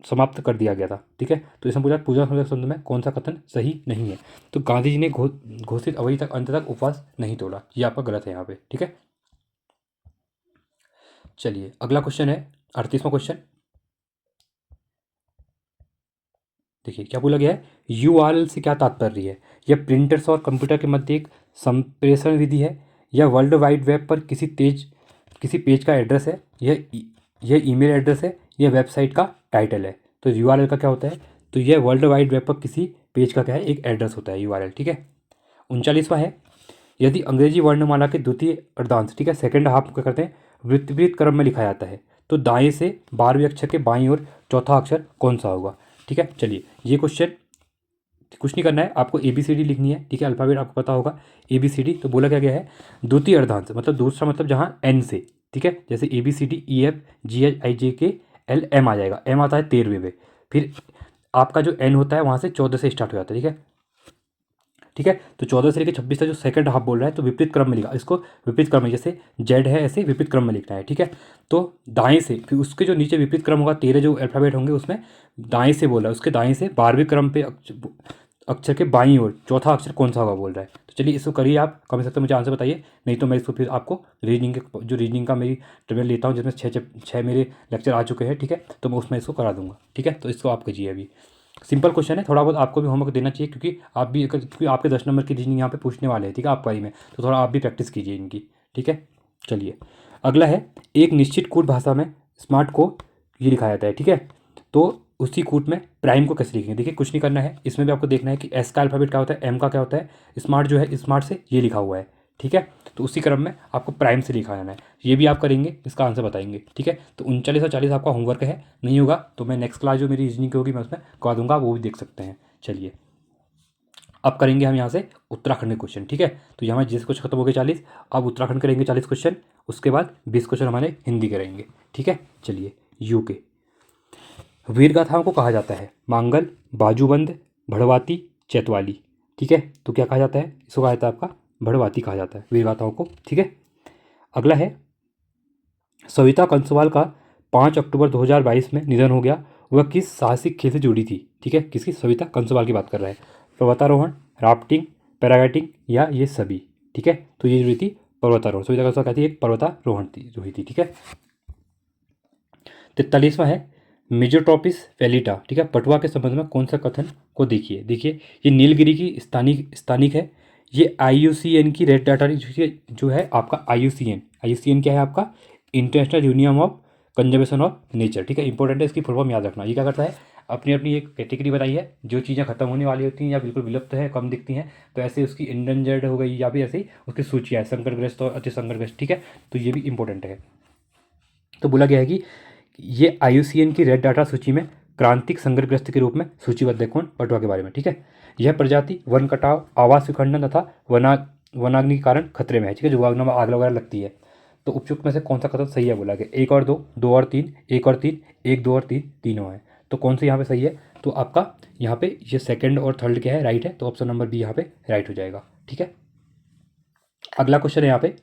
समाप्त कर दिया गया था। ठीक है, तो इसमें पूछा पूजा शब्द में कौन सा कथन सही नहीं है? तो गांधी जी ने घोषित अवधि तक अंत तक उपवास नहीं तोड़ा, ये आपका गलत है यहाँ पे। ठीक है, चलिए अगला क्वेश्चन है 38वां क्वेश्चन। देखिए क्या बोला गया है, यूआरएल से क्या तात्पर्य है? यह प्रिंटर्स और कंप्यूटर के मध्य एक संप्रेषण विधि है, या वर्ल्ड वाइड वेब पर किसी पेज का एड्रेस है, यह ईमेल एड्रेस है, यह वेबसाइट का टाइटल है? तो यूआरएल का क्या होता है? तो यह वर्ल्ड वाइड वेब पर किसी पेज का क्या है? एक एड्रेस होता है यूआरएल। ठीक है। 39वां है, यदि अंग्रेजी वर्णमाला के द्वितीय अर्धांश, ठीक है, सेकंड हाफ क्या करते हैं, विपरीत क्रम में लिखा जाता है, तो दाएं से 12वें अक्षर के बाईं ओर चौथा अक्षर कौन सा होगा? ठीक है, चलिए ये क्वेश्चन कुछ नहीं करना है, आपको ए बी सी डी लिखनी है। ठीक है, अल्फ़ाबेट आपको पता होगा, ए बी सी डी। तो बोला क्या गया है, द्वितीय अर्धांश मतलब दूसरा, मतलब जहाँ एन से, ठीक है, जैसे A B C D E F G H I J K L M आ जाएगा। एम आता है 13वें में, फिर आपका जो एन होता है वहाँ से 14 से स्टार्ट हो जाता है। ठीक है, ठीक है, तो 14 से लेकर 26 तक जो सेकंड हाफ बोल रहा है, तो विपरीत क्रम में लिखा, इसको विपरीत क्रम में, जैसे जेड है ऐसे विपरीत क्रम में लिखना है। ठीक है, तो दाएं से, फिर उसके जो नीचे विपरीत क्रम होगा, 13 जो अल्फ़ाबेट होंगे उसमें दाएं से बोल रहा है, उसके दाएं से 12वें क्रम पे अक्षर के बाईं ओर चौथा अक्षर कौन सा होगा बोल रहा है। तो चलिए इसको करिए आप, कमेंट सेक्शन में मुझे आंसर बताइए, नहीं तो मैं इसको फिर आपको रीजनिंग का मेरी ट्रेवल लेता हूँ, जिसमें छः मेरे लेक्चर आ चुके हैं। ठीक है, तो मैं उसमें इसको करा दूंगा। ठीक है, तो इसको आप कीजिए। अभी सिंपल क्वेश्चन है, थोड़ा बहुत आपको भी होमवर्क देना चाहिए, क्योंकि आप भी, क्योंकि आपके 10 नंबर की रीजनिंग यहाँ पे पूछने वाले हैं। ठीक है, आप बारी में, तो थोड़ा आप भी प्रैक्टिस कीजिए इनकी। ठीक है, चलिए अगला है, एक निश्चित कोड भाषा में स्मार्ट को ये लिखा जाता है। ठीक है, तो उसी कूट में प्राइम को कैसे लिखेंगे? देखिए कुछ नहीं करना है, इसमें भी आपको देखना है कि एस का अल्फ़ाबेट क्या होता है, एम का क्या होता है, स्मार्ट जो है स्मार्ट से ये लिखा हुआ है। ठीक है, तो उसी क्रम में आपको प्राइम से लिखा जाना है। ये भी आप करेंगे, इसका आंसर बताएंगे। ठीक है, तो 39 और 40 आपका होमवर्क है, नहीं होगा तो मैं नेक्स्ट क्लास जो मेरी रीजनिंग की होगी मैं उसमें करवा दूंगा, वो भी देख सकते हैं। चलिए अब करेंगे हम यहाँ से उत्तराखंड के क्वेश्चन। ठीक है, तो यहाँ जिस क्वेश्चन खत्म हो गए 40, अब उत्तराखंड करेंगे 40 क्वेश्चन, उसके बाद 20 क्वेश्चन हमारे हिंदी करेंगे। ठीक है, चलिए यूके वीर गाथाओं को कहा जाता है मांगल, बाजूबंद, भड़वाती, चैतवाली। ठीक है, तो क्या कहा जाता है? इसको कहा जाता है आपका भड़वाती कहा जाता है वीर गाथाओं को। ठीक है, अगला है, सविता कंसवाल का 5 अक्टूबर 2022 में निधन हो गया, वह किस साहसिक खेल से जुड़ी थी? ठीक है, किसकी? सविता कंसवाल की बात कर रहा है। पर्वतारोहण, राफ्टिंग, पैराग्लाइडिंग, या ये सभी? ठीक है, तो ये जुड़ी थी पर्वतारोहण। सविता कंसवाल कहती है एक पर्वतारोहण थी जो हुई थी। ठीक है, 43वां है, मेजोट्रोपिस फैलिटा। ठीक है, पटुआ के संबंध में कौन सा कथन को देखिए? देखिए ये नीलगिरी की स्थानिक है, ये IUCN की रेड डाटा जो है आपका IUCN क्या है आपका? International union of conservation of nature, ठीक है, इंपॉर्टेंट है, इसकी फुल फॉर्म याद रखना। ये क्या करता है, अपनी अपनी एक कैटेगरी बताई है, जो चीज़ें खत्म होने वाली होती हैं या बिल्कुल विलुप्त है, कम दिखती हैं, तो ऐसे उसकी इंडेंजर्ड हो गई, या फिर ऐसे ही उसकी सूचियाँ संकटग्रस्त और अति संकटग्रस्त, ठीक है, तो ये भी इंपॉर्टेंट है। तो बोला गया है कि ये IUCN की रेड डाटा सूची में क्रांतिक संकटग्रस्त के रूप में सूचीबद्ध है। कौन? पटुआ के बारे में, ठीक है। यह प्रजाति वन कटाव, आवास विखंडन तथा वनाग्नि के कारण खतरे में है, ठीक है, जो वनों में आग वगैरह लगती है। तो उपयुक्त में से कौन सा कथन सही है, बोला गया 1 और 2, 2 और 3, 1 और 3, 1, 2 और 3, तीनों है। तो कौन सा यहाँ पे सही है? तो आपका यहाँ पे ये सेकंड और थर्ड क्या है, राइट है, तो ऑप्शन नंबर बी यहाँ पे राइट हो जाएगा, ठीक है। अगला क्वेश्चन है यहाँ पे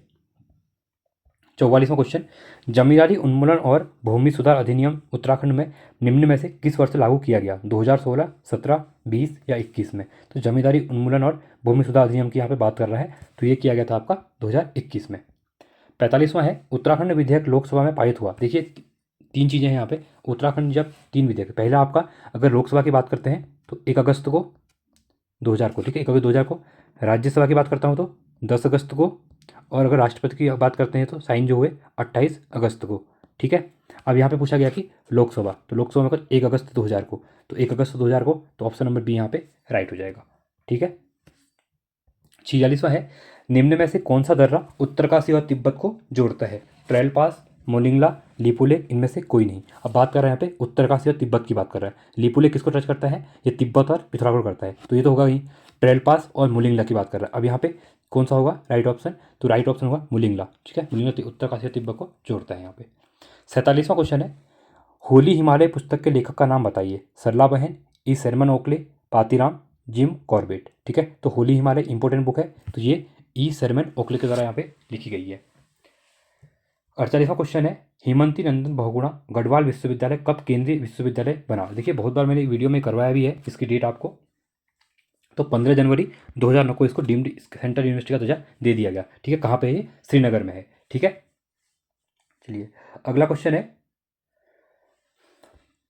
44वां क्वेश्चन, जमींदारी उन्मूलन और भूमि सुधार अधिनियम उत्तराखंड में निम्न में से किस वर्ष लागू किया गया? 2016, 17, 20 या 21 में? तो जमींदारी उन्मूलन और भूमि सुधार अधिनियम की यहाँ पे बात कर रहा है, तो ये किया गया था आपका 2021 में। 45वां है, उत्तराखंड विधेयक लोकसभा में पारित हुआ। देखिए 3 चीज़ें हैं यहाँ पे, उत्तराखंड जब 3 विधेयक, पहला आपका अगर लोकसभा की बात करते हैं तो 1 अगस्त को 2000 को, ठीक है, 1 अगस्त 2000 को। राज्यसभा की बात करता हूँ तो 10 अगस्त को, और अगर राष्ट्रपति की बात करते हैं तो साइन जो हुए 28 अगस्त को, ठीक है। अब यहाँ पे पूछा गया कि लोकसभा, तो लोकसभा में 1 अगस्त 2000 को, तो 1 अगस्त 2000 को, तो ऑप्शन नंबर बी यहाँ पे राइट हो जाएगा, ठीक है। 46वां है, निम्न में से कौन सा दर्रा उत्तरकाशी और तिब्बत को जोड़ता है? ट्रेल पास, मोलिंगला, लिपुलेक, इनमें से कोई नहीं। अब बात कर रहे हैं यहाँ पे उत्तरकाशी और तिब्बत की बात कर रहा है। लिपुलेक किसको टच करता है? ये तिब्बत और पिथौरागढ़ करता है, तो ये तो होगा ही। ट्रेल पास और मोलिंगला की बात कर रहा है। अब यहाँ पे कौन सा होगा राइट ऑप्शन? तो राइट ऑप्शन होगा मोलिंगला, ठीक है, मोलिंगला उत्तरकाशी और तिब्बत को जोड़ता है यहाँ पे। 47वां क्वेश्चन है, होली हिमालय पुस्तक के लेखक का नाम बताइए? सरला बहन, E Sherman Oakley, Patiram, Jim Corbett, ठीक है। तो होली हिमालय इंपॉर्टेंट बुक है, तो ये ई शर्मन ओकले के द्वारा यहाँ पे लिखी गई है। 48वां क्वेश्चन है, हेमंती नंदन बहुगुणा गढ़वाल विश्वविद्यालय कब केंद्रीय विश्वविद्यालय बना? देखिए बहुत बार मैंने वीडियो में करवाया भी है इसकी डेट आपको, तो 15 जनवरी 2009 को इसको डीम्ड सेंट्रल यूनिवर्सिटी का दर्जा दे दिया गया, ठीक है। कहाँ पे है ये? श्रीनगर में है, ठीक है। चलिए अगला क्वेश्चन है,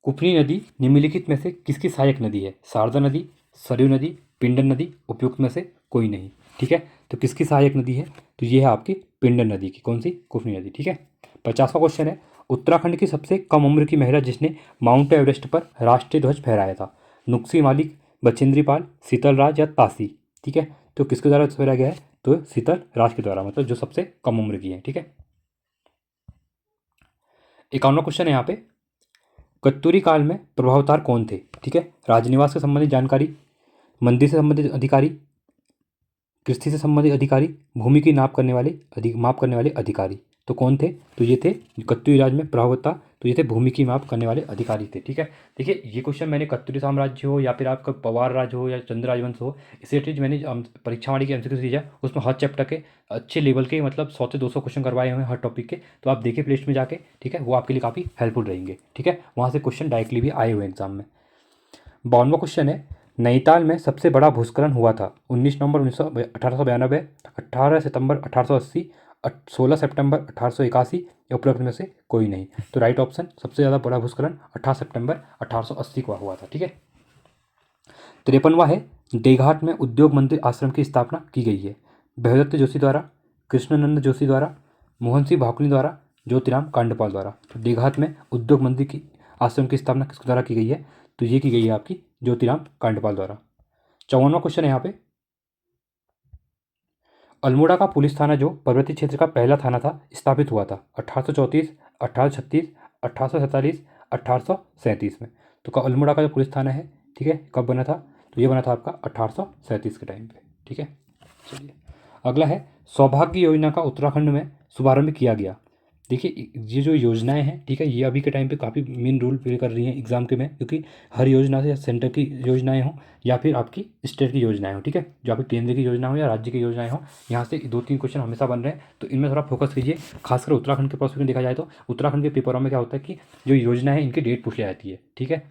कुफरी नदी निम्नलिखित में से किसकी सहायक नदी है? शारदा नदी, सरयू नदी, पिंडन नदी, उपयुक्त में से कोई नहीं, ठीक है। तो किसकी सहायक नदी है? तो ये है आपकी पिंडन नदी की। कौन सी? कुफरी नदी, ठीक है। 50वां क्वेश्चन है, उत्तराखंड की सबसे कम उम्र की महिला जिसने माउंट एवरेस्ट पर राष्ट्रीय ध्वज फहराया था? नुक्सी मालिक, बचेंद्री पाल, शीतल राज या तासी, ठीक है। तो किसके द्वारा फहराया गया है? तो शीतल राज के द्वारा, मतलब जो सबसे कम उम्र की है, ठीक है। 51वां क्वेश्चन है यहाँ पे, कत्तूरी काल में प्रभावतार कौन थे? ठीक है, राजनिवास से संबंधित जानकारी, मंदिर से संबंधित अधिकारी, कृषि से संबंधित अधिकारी, भूमि की माप करने वाले अधिकारी। तो कौन थे? तो ये थे कत्तूरी राज में प्रभावता, तो ये थे भूमि की माप करने वाले अधिकारी थे, ठीक है। देखिए ये क्वेश्चन मैंने कत्तूरी साम्राज्य हो या फिर आपका पवार राज हो या चंद्र राजवंश हो, इसे चीज़ मैंने परीक्षा वाली की MCQ सीरीज है उसमें हर चैप्टर के अच्छे लेवल के मतलब 100 से 200 क्वेश्चन करवाए हुए हैं हर टॉपिक के, तो आप देखिए प्लेलिस्ट में जाके, ठीक है, वो आपके लिए काफ़ी हेल्पफुल रहेंगे, ठीक है। वहाँ से क्वेश्चन डायरेक्टली भी आए हुए हैं एग्जाम में। 52वां क्वेश्चन है, नैनीताल में सबसे बड़ा भूस्खलन हुआ था 19 नवंबर 1892, 18 सितंबर 1880, 16 सितंबर 1881 या उपरोक्त में से कोई नहीं। तो राइट ऑप्शन सबसे ज़्यादा बड़ा भूस्खलन 18 सितंबर 1880 को हुआ था, ठीक है। 53वां है, देघाट में उद्योग मंदिर आश्रम की स्थापना की गई है? भयदत्त जोशी द्वारा, कृष्णानंद जोशी द्वारा, मोहन सिंह भाकुनी द्वारा, ज्योतिराम कांडपाल द्वारा। तो देघात में उद्योग मंदिर की आश्रम की स्थापना किसके द्वारा की गई है? तो ये की गई है आपकी ज्योतिराम कांडपाल द्वारा। 54वां क्वेश्चन है यहाँ पे, अल्मोड़ा का पुलिस थाना जो पर्वतीय क्षेत्र का पहला थाना था स्थापित हुआ था 1834, 1836, 1847, 1837 में? तो अल्मोड़ा का जो पुलिस थाना है, ठीक है, कब बना था? तो ये बना था आपका 1837 के टाइम पे, ठीक है। चलिए अगला है, सौभाग्य योजना का उत्तराखंड में शुभारंभ किया गया। देखिए ये जो योजनाएं हैं, ठीक है, ये अभी के टाइम पे काफ़ी मेन रोल प्ले कर रही हैं एग्जाम के में, क्योंकि हर योजना से सेंटर की योजनाएं हों या फिर आपकी स्टेट की योजनाएं हो, ठीक है, जो आपकी केंद्र की योजना हो या राज्य की योजनाएं हो, यहाँ से 2-3 क्वेश्चन हमेशा बन रहे हैं, तो इनमें थोड़ा फोकस कीजिए। खासकर उत्तराखंड के प्रॉस्पेक्ट में देखा जाए तो उत्तराखंड के पेपरों में क्या होता है कि जो योजना है इनकी डेट पूछ ली जाती है, ठीक है।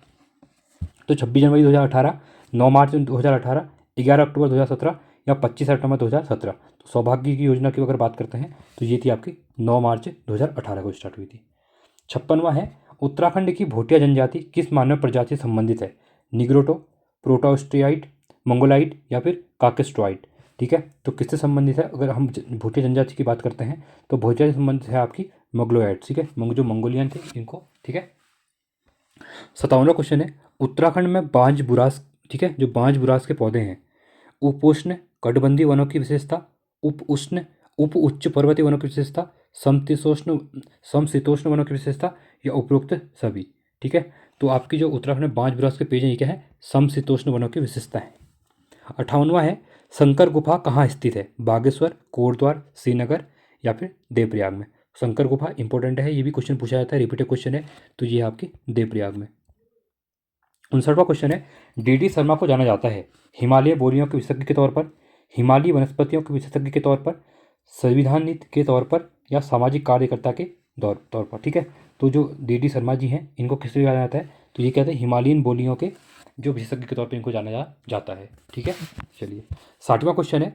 तो 26 जनवरी 2018, 9 मार्च 2018, 11 अक्टूबर 2017 या 25 सितंबर 2017। तो सौभाग्य की योजना की अगर बात करते हैं तो ये थी आपकी 9 मार्च 2018 को स्टार्ट हुई थी। 56वां है, उत्तराखंड की भोटिया जनजाति किस मानव प्रजाति से संबंधित है? निग्रोटो, प्रोटोस्टियाइट, मंगोलाइट या फिर काकेस्ट्रॉइट? ठीक है। तो किससे संबंधित है, अगर हम भूटिया जनजाति की बात करते हैं तो भूटिया से संबंधित है आपकी मंगलोएड, ठीक है, जो मंगोलियन थे इनको, ठीक है। 57वां क्वेश्चन है, उत्तराखंड में बांज बुरास, ठीक है, जो बांज बुरास के पौधे हैं, उपोष्ण कटिबंधीय वनों की विशेषता, उप उष्ण उप उच्च पर्वतीय वनों की विशेषता, समशीतोष्ण समशीतोष्ण वनों की विशेषता, या उपरोक्त सभी, ठीक है। तो आपकी जो उत्तराखंड में बांज बुरास के पेज हैं ये क्या है, समशीतोष्ण वनों की विशेषता है। 58वां है, शंकर गुफा कहाँ स्थित है, बागेश्वर, कोटद्वार, श्रीनगर, या फिर देवप्रयाग में। शंकर गुफा इंपॉर्टेंट है, ये भी क्वेश्चन पूछा जाता है, रिपीटेड क्वेश्चन है, तो ये आपकी देवप्रयाग में। 59वां क्वेश्चन है, डी शर्मा को जाना जाता है हिमालय बोलियों के विशेषज्ञ के तौर पर, हिमालयी वनस्पतियों के विशेषज्ञ के तौर पर, संविधान नीति के तौर पर, या सामाजिक कार्यकर्ता के तौर पर, ठीक है। तो जो डी शर्मा जी हैं इनको किस लिए जाना जाता है, तो ये कहते हैं हिमालयन बोलियों के जो विशेषज्ञ के तौर पर इनको जाना जाता है, ठीक है। चलिए 60वां क्वेश्चन है,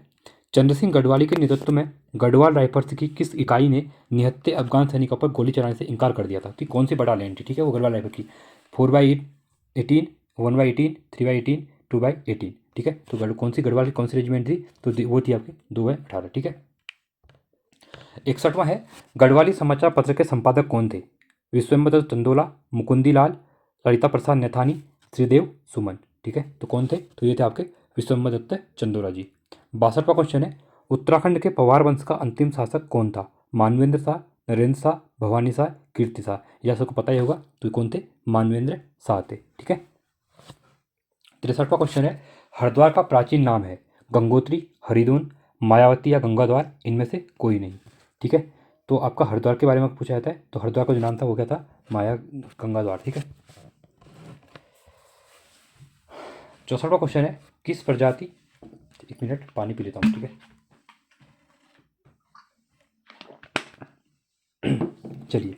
चंद्र सिंह गढ़वाली के नेतृत्व में गढ़वाल राइफल्स की किस इकाई ने निहत्थे अफगान सैनिकों पर गोली चलाने से इनकार कर दिया था, तो कौन सी बटालियन थी, ठीक है, वो गढ़वाल राइफल की 4/18, 1/18, 3/18, 2/18, ठीक है। तो कौन सी गढ़वाल की कौन सी रेजिमेंट थी, तो वो थी आपकी 2/18, ठीक है। 61वां है, गढ़वाली समाचार पत्र के संपादक कौन थे, विश्वम्भर चंदोला, मुकुंदी लाल, ललिता प्रसाद नैथानी, श्रीदेव सुमन, ठीक है। तो कौन थे, तो ये थे आपके विश्वम्भर दत्त चंदोला जी। 62वां क्वेश्चन है, उत्तराखंड के पवार वंश का अंतिम शासक कौन था, मानवेंद्र शाह, नरेंद्र शाह, भवानी शाह, कीर्ति शाह, यह सबको पता ही होगा, तो कौन थे, मानवेंद्र शाह थे, ठीक है। 63वां क्वेश्चन है, हरिद्वार का प्राचीन नाम है गंगोत्री, हरिद्वार, मायावती, या गंगाद्वार, इनमें से कोई नहीं, ठीक है। तो आपका हरिद्वार के बारे में पूछा जाता है, तो हरिद्वार का जो नाम था वो क्या था, माया गंगाद्वार, ठीक है। 64वां क्वेश्चन है, किस प्रजाति, एक मिनट पानी पी लेता हूँ, ठीक है। चलिए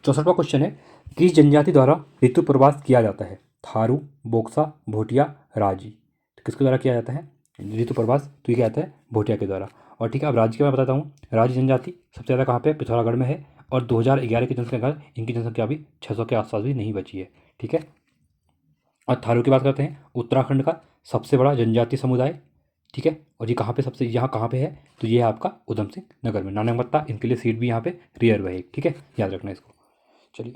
64वां क्वेश्चन है, किस जनजाति द्वारा ऋतु प्रवास किया जाता है, थारू, बोक्सा, भोटिया, राजी, तो किसके द्वारा किया जाता है ऋतु प्रवास, तो ये क्या आता है, भोटिया के द्वारा। और ठीक है, अब राज्य के मैं बताता हूँ, राज्य जनजाति सबसे ज़्यादा कहाँ पे, पिथौरागढ़ में है, और 2011 की जनसंख्या इनकी जनसंख्या अभी 600 के आसपास भी नहीं बची है, ठीक है। और थारू की बात करते हैं, उत्तराखंड का सबसे बड़ा जनजातीय समुदाय, ठीक है। और ये कहाँ पे सबसे, यहाँ कहाँ पे है, तो ये है आपका उधम सिंह नगर में, नानकमत्ता, इनके लिए सीट भी यहाँ पे रिजर्व है, ठीक है, याद रखना इसको। चलिए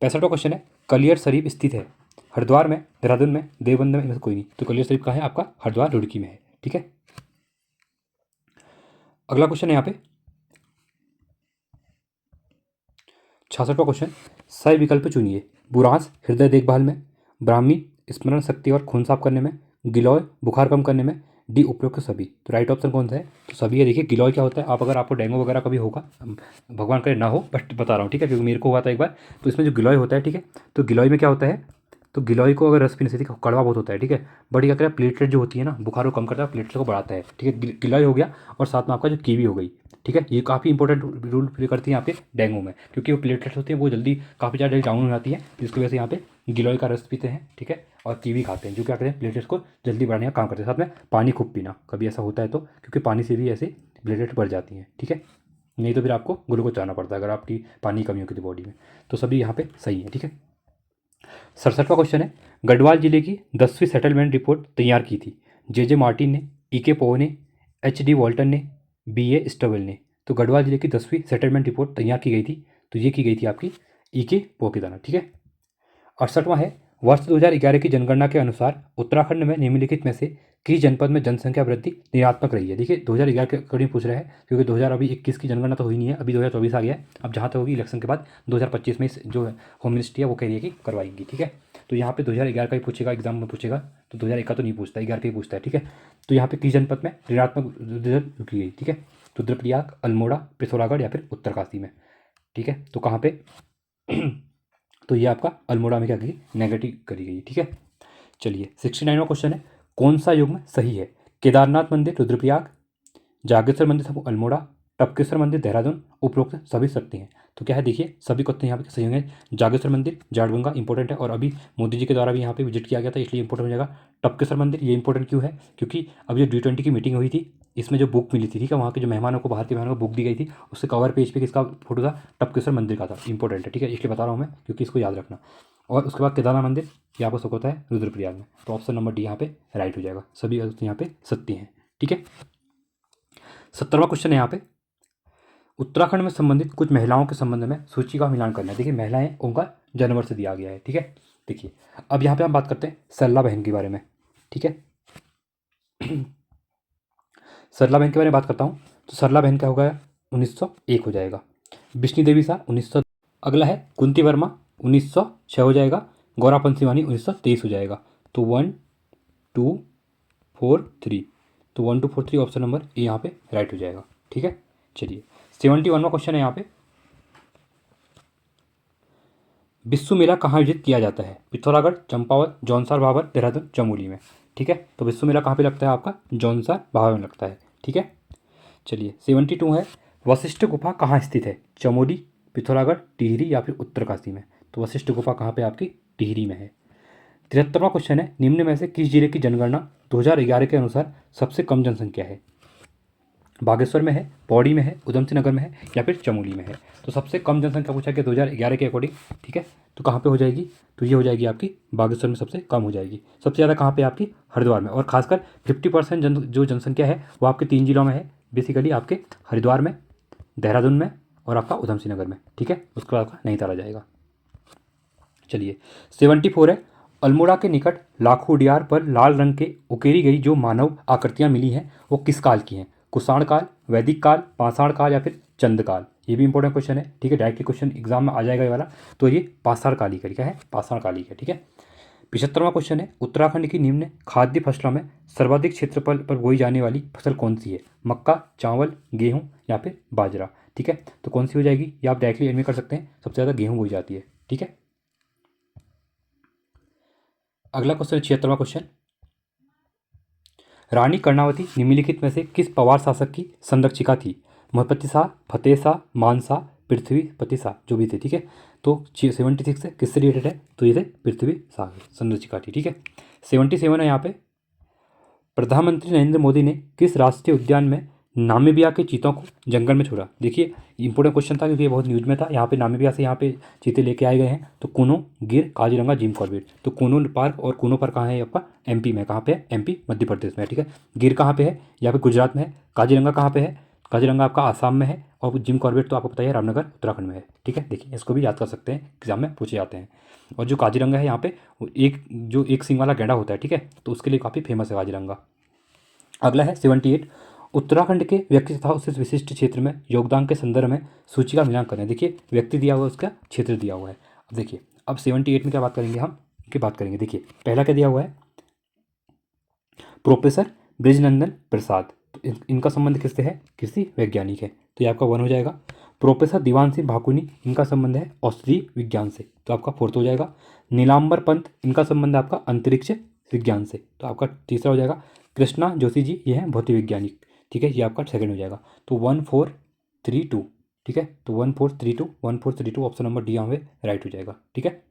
65वां क्वेश्चन है, कलियर शरीफ स्थित है हरिद्वार में, देहरादून में, देवबंद में, इनमें से कोई नहीं, तो कलियर शरीफ कहाँ है आपका, हरिद्वार रुड़की में है, ठीक है। अगला क्वेश्चन है यहाँ पे 66वां क्वेश्चन, सही विकल्प चुनिए, बुरांस हृदय देखभाल में, ब्राह्मी स्मरण शक्ति और खून साफ करने में, गिलोय बुखार कम करने में, डी उपयुक्त सभी, तो राइट ऑप्शन कौन सा है, तो सभी है। देखिए गिलोय क्या होता है, आप अगर आपको डेंगू वगैरह कभी होगा, भगवान करे ना हो, बट बता रहा हूँ, ठीक है, क्योंकि मेरे को हुआ था एक बार, तो इसमें जो गिलोय होता है, ठीक है, तो गिलोय में क्या होता है, तो गिलोय को अगर रस पीने से, ठीक है, कड़वा बहुत होता है, ठीक है, बट क्या करें, प्लेटलेट जो होती है ना, बुखार को कम करता है, प्लेटलेट को बढ़ाता है, ठीक है, गिलोय हो गया, और साथ में आपका जो कीवी हो गई, ठीक है, ये काफ़ी इंपॉर्टेंट रोल प्ले करती है यहाँ पे डेंगू में, क्योंकि वो प्लेटलेट्स होती हैं वो जल्दी काफ़ी ज़्यादा डाउन हो जाती है, जिसकी वजह से यहाँ पे गिलोय का रस पीते हैं, ठीक है, और कीवी खाते हैं, जो क्या करते हैं प्लेटलेट्स को जल्दी बढ़ाने का काम करते हैं। साथ में पानी खूब पीना, कभी ऐसा होता है तो, क्योंकि पानी से भी ऐसे प्लेटलेट बढ़ जाती हैं, ठीक है, नहीं तो फिर आपको ग्लूकोज चढ़ाना पड़ता है अगर आपकी पानी की कमी होगी तो बॉडी में, तो सभी यहाँ पे सही है, ठीक है। 67वां क्वेश्चन है, गढ़वाल जिले की 10वीं सेटलमेंट रिपोर्ट तैयार की थी, जे मार्टिन ने, के पोह ने, डी वॉल्टन ने, ए स्टोवेल ने, तो गढ़वाल जिले की 10वीं सेटलमेंट रिपोर्ट तैयार की गई थी, तो ये की गई थी आपकी के पोह के द्वारा, ठीक है। 68वां है, वर्ष 2011 की जनगणना के अनुसार उत्तराखंड में निम्नलिखित में से किस जनपद में जनसंख्या वृद्धि ऋणात्मक रही है। देखिए 2011 के अकॉर्डिंग पूछ रहे हैं, क्योंकि 2021 की जनगणना तो हुई नहीं है, अभी 2024 आ गया है, अब जहाँ तक होगी इलेक्शन के बाद 2025 में जो होम मिनिस्ट्री है वो कह रही है कि करवाएंगी, ठीक है। तो यहाँ पे 2011 का ही पूछेगा, एग्जाम में पूछेगा, तो 2001 का तो नहीं पूछता, 11 का ही पूछता है, ठीक है। तो यहाँ पे किस जनपद में ऋणात्मक वृद्धि रुकी गई, ठीक है, तो रुद्रप्रयाग, अल्मोड़ा, पिथौरागढ़, या फिर उत्तरकाशी में, ठीक है। तो कहाँ पे तो ये आपका अल्मोड़ा में क्या की नेगेटिव करी गई, ठीक है। चलिए 69वां क्वेश्चन है, कौन सा युग्म सही है, केदारनाथ मंदिर रुद्रप्रयाग, जागेश्वर मंदिर अल्मोड़ा, टपकेश्वर मंदिर देहरादून, उपरोक्त सभी सकते हैं, तो क्या है, देखिए सभी क्वेश्चन यहाँ पे सही होंगे। जागेश्वर मंदिर जाड़गंगा इंपॉर्टेंट है, और अभी मोदी जी के द्वारा भी यहाँ पे विजिट किया गया था, इसलिए इंपॉर्टेंट हो जाएगा। टपकेश्वर मंदिर ये इंपॉर्टेंट क्यों है, क्योंकि अभी जो G20 की मीटिंग हुई थी, इसमें जो बुक मिली थी, ठीक है, वहाँ के जो मेहमानों को, बाहर के मेहमानों को बुक दी गई थी, उससे कवर पेज पे किसका फोटो था, टपकेश्वर मंदिर का था, इंपॉर्टेंट है, ठीक है, इसलिए बता रहा हूँ मैं, क्योंकि इसको याद रखना। और उसके बाद केदारनाथ मंदिर ये आपको सब होता है रुद्रप्रयाग में, तो ऑप्शन नंबर डी यहाँ पे राइट हो जाएगा, सभी यहाँ पे सत्य हैं, ठीक है। 17वां क्वेश्चन है यहाँ पे, उत्तराखंड में संबंधित कुछ महिलाओं के संबंध में सूची का मिलान करना है। देखिए महिलाएं, उनका जन्म वर्ष दिया गया है, ठीक है। देखिए अब यहाँ पे हम बात करते हैं सरला बहन के बारे में, ठीक है। सरला बहन के बारे में बात करता हूँ, तो सरला बहन क्या होगा, 1901 हो जाएगा। विष्णु देवी शाह 1900। अगला है कुंती वर्मा 1906 हो जाएगा। गौरा पंसीवानी 1923 हो जाएगा। तो 1 2 4 3, तो 1 2 4 3 ऑप्शन नंबर ए यहाँ पे राइट हो जाएगा, ठीक है। चलिए 71वां क्वेश्चन है यहाँ पे, विश्व मेला कहाँ आयोजित किया जाता है? पिथौरागढ़, चंपावत, जौनसार, भाबर, देहरादून, चमोली में, ठीक है। तो विश्व मेला कहाँ पे लगता है आपका? जौनसार भाबर में लगता है, ठीक है। चलिए 72 है, वशिष्ठ गुफा कहाँ स्थित है? चमोली, पिथौरागढ़, टिहरी या फिर उत्तरकाशी में? तो वशिष्ठ गुफा कहाँ पे आपकी? टिहरी में है। 73वां क्वेश्चन है, निम्न में से किस जिले की जनगणना 2011 के अनुसार सबसे कम जनसंख्या है? बागेश्वर में है, पौड़ी में है, उधम सिंह नगर में है या फिर चमोली में है? तो सबसे कम जनसंख्या पूछा गया 2011 के अकॉर्डिंग, ठीक है। तो कहाँ पे हो जाएगी? तो ये हो जाएगी आपकी बागेश्वर में सबसे कम हो जाएगी। सबसे ज़्यादा कहाँ पे? आपकी हरिद्वार में। और खासकर 50% जो जनसंख्या है वो आपके 3 जिलों में है, बेसिकली आपके हरिद्वार में, देहरादून में और आपका उधम सिंह नगर में, ठीक है। उसके बाद आपका नैनीताल आ जाएगा। चलिए 74 है, अल्मोड़ा के निकट लाखों डियार पर लाल रंग के उकेरी गई जो मानव आकृतियाँ मिली हैं वो किस काल की हैं? कुषाण काल, वैदिक काल, पाषाण काल या फिर चंद काल? ये भी इंपॉर्टेंट क्वेश्चन है, ठीक है। डायरेक्टली क्वेश्चन एग्जाम में आ जाएगा ये वाला। तो ये पाषाण काली का क्या है? पाषाण काली का, ठीक है। 75वां क्वेश्चन है, उत्तराखंड की निम्न खाद्य फसलों में सर्वाधिक क्षेत्रफल पर बोई जाने वाली फसल कौन सी है? मक्का, चावल, गेहूँ या फिर बाजरा, ठीक है। तो कौन सी हो जाएगी? ये आप डायरेक्टली एडमिट कर सकते हैं, सबसे ज़्यादा गेहूँ बोई जाती है, ठीक है। अगला क्वेश्चन 76वां क्वेश्चन, रानी कर्णावती निम्नलिखित में से किस पवार शासक की संरक्षिका थी? महपति शाह, फतेह शाह, मान शाह, पृथ्वीपति शाह, जो भी थे, ठीक है। तो 76 है, किससे रिलेटेड है? तो ये थे पृथ्वी शाह संरक्षिका थी, ठीक है। 77 है यहाँ पे, प्रधानमंत्री नरेंद्र मोदी ने किस राष्ट्रीय उद्यान में नामीबिया के चीतों को जंगल में छोड़ा? देखिए इंपॉर्टेंट क्वेश्चन था क्योंकि ये बहुत न्यूज़ में था। यहाँ पे नामीबिया से यहाँ पे चीते लेके आए गए हैं। तो कूनो, गिर, काजीरंगा, जिम कॉर्बेट। तो कूनो पार्क और कूनो पार्क कहाँ है आपका? एमपी में। कहाँ पे है? एमपी मध्य प्रदेश में है, ठीक है। गिर कहाँ पे है? यहाँ पे गुजरात में है। काजीरंगा कहाँ पे है? काजीरंगा आपका आसाम में है। और जिम कॉर्बेट तो आपको पता ही है रामनगर उत्तराखंड में है, ठीक है। देखिए इसको भी याद कर सकते हैं, एग्जाम में पूछे जाते हैं। और जो काजीरंगा है यहाँ पे, वो एक सिंग वाला गैंडा होता है, ठीक है। तो उसके लिए काफ़ी फेमस है काजीरंगा। अगला है 78, उत्तराखंड के व्यक्ति तथा उस विशिष्ट क्षेत्र में योगदान के संदर्भ में सूची का मिलान करें। देखिए व्यक्ति दिया हुआ है, उसका क्षेत्र दिया हुआ है। अब देखिए अब 78 में क्या बात करेंगे हम? की बात करेंगे। देखिए पहला क्या दिया हुआ है? प्रोफेसर ब्रिजनंदन प्रसाद। तो इनका संबंध किससे है? कृषि वैज्ञानिक है, तो ये आपका 1 हो जाएगा। प्रोफेसर दीवान सिंह भाकुनी, इनका संबंध है औषधि विज्ञान से, तो आपका 4th हो जाएगा। नीलांबर पंत, इनका संबंध है आपका अंतरिक्ष विज्ञान से, तो आपका 3रा हो जाएगा। कृष्णा जोशी जी, ये हैं भौतिक वैज्ञानिक, ठीक है। ये आपका 2nd हो जाएगा। तो 1 4 3 2, ठीक है। तो 1 4 3 2, 1 4 3 2 ऑप्शन नंबर डी यहाँ पे राइट हो जाएगा, ठीक है।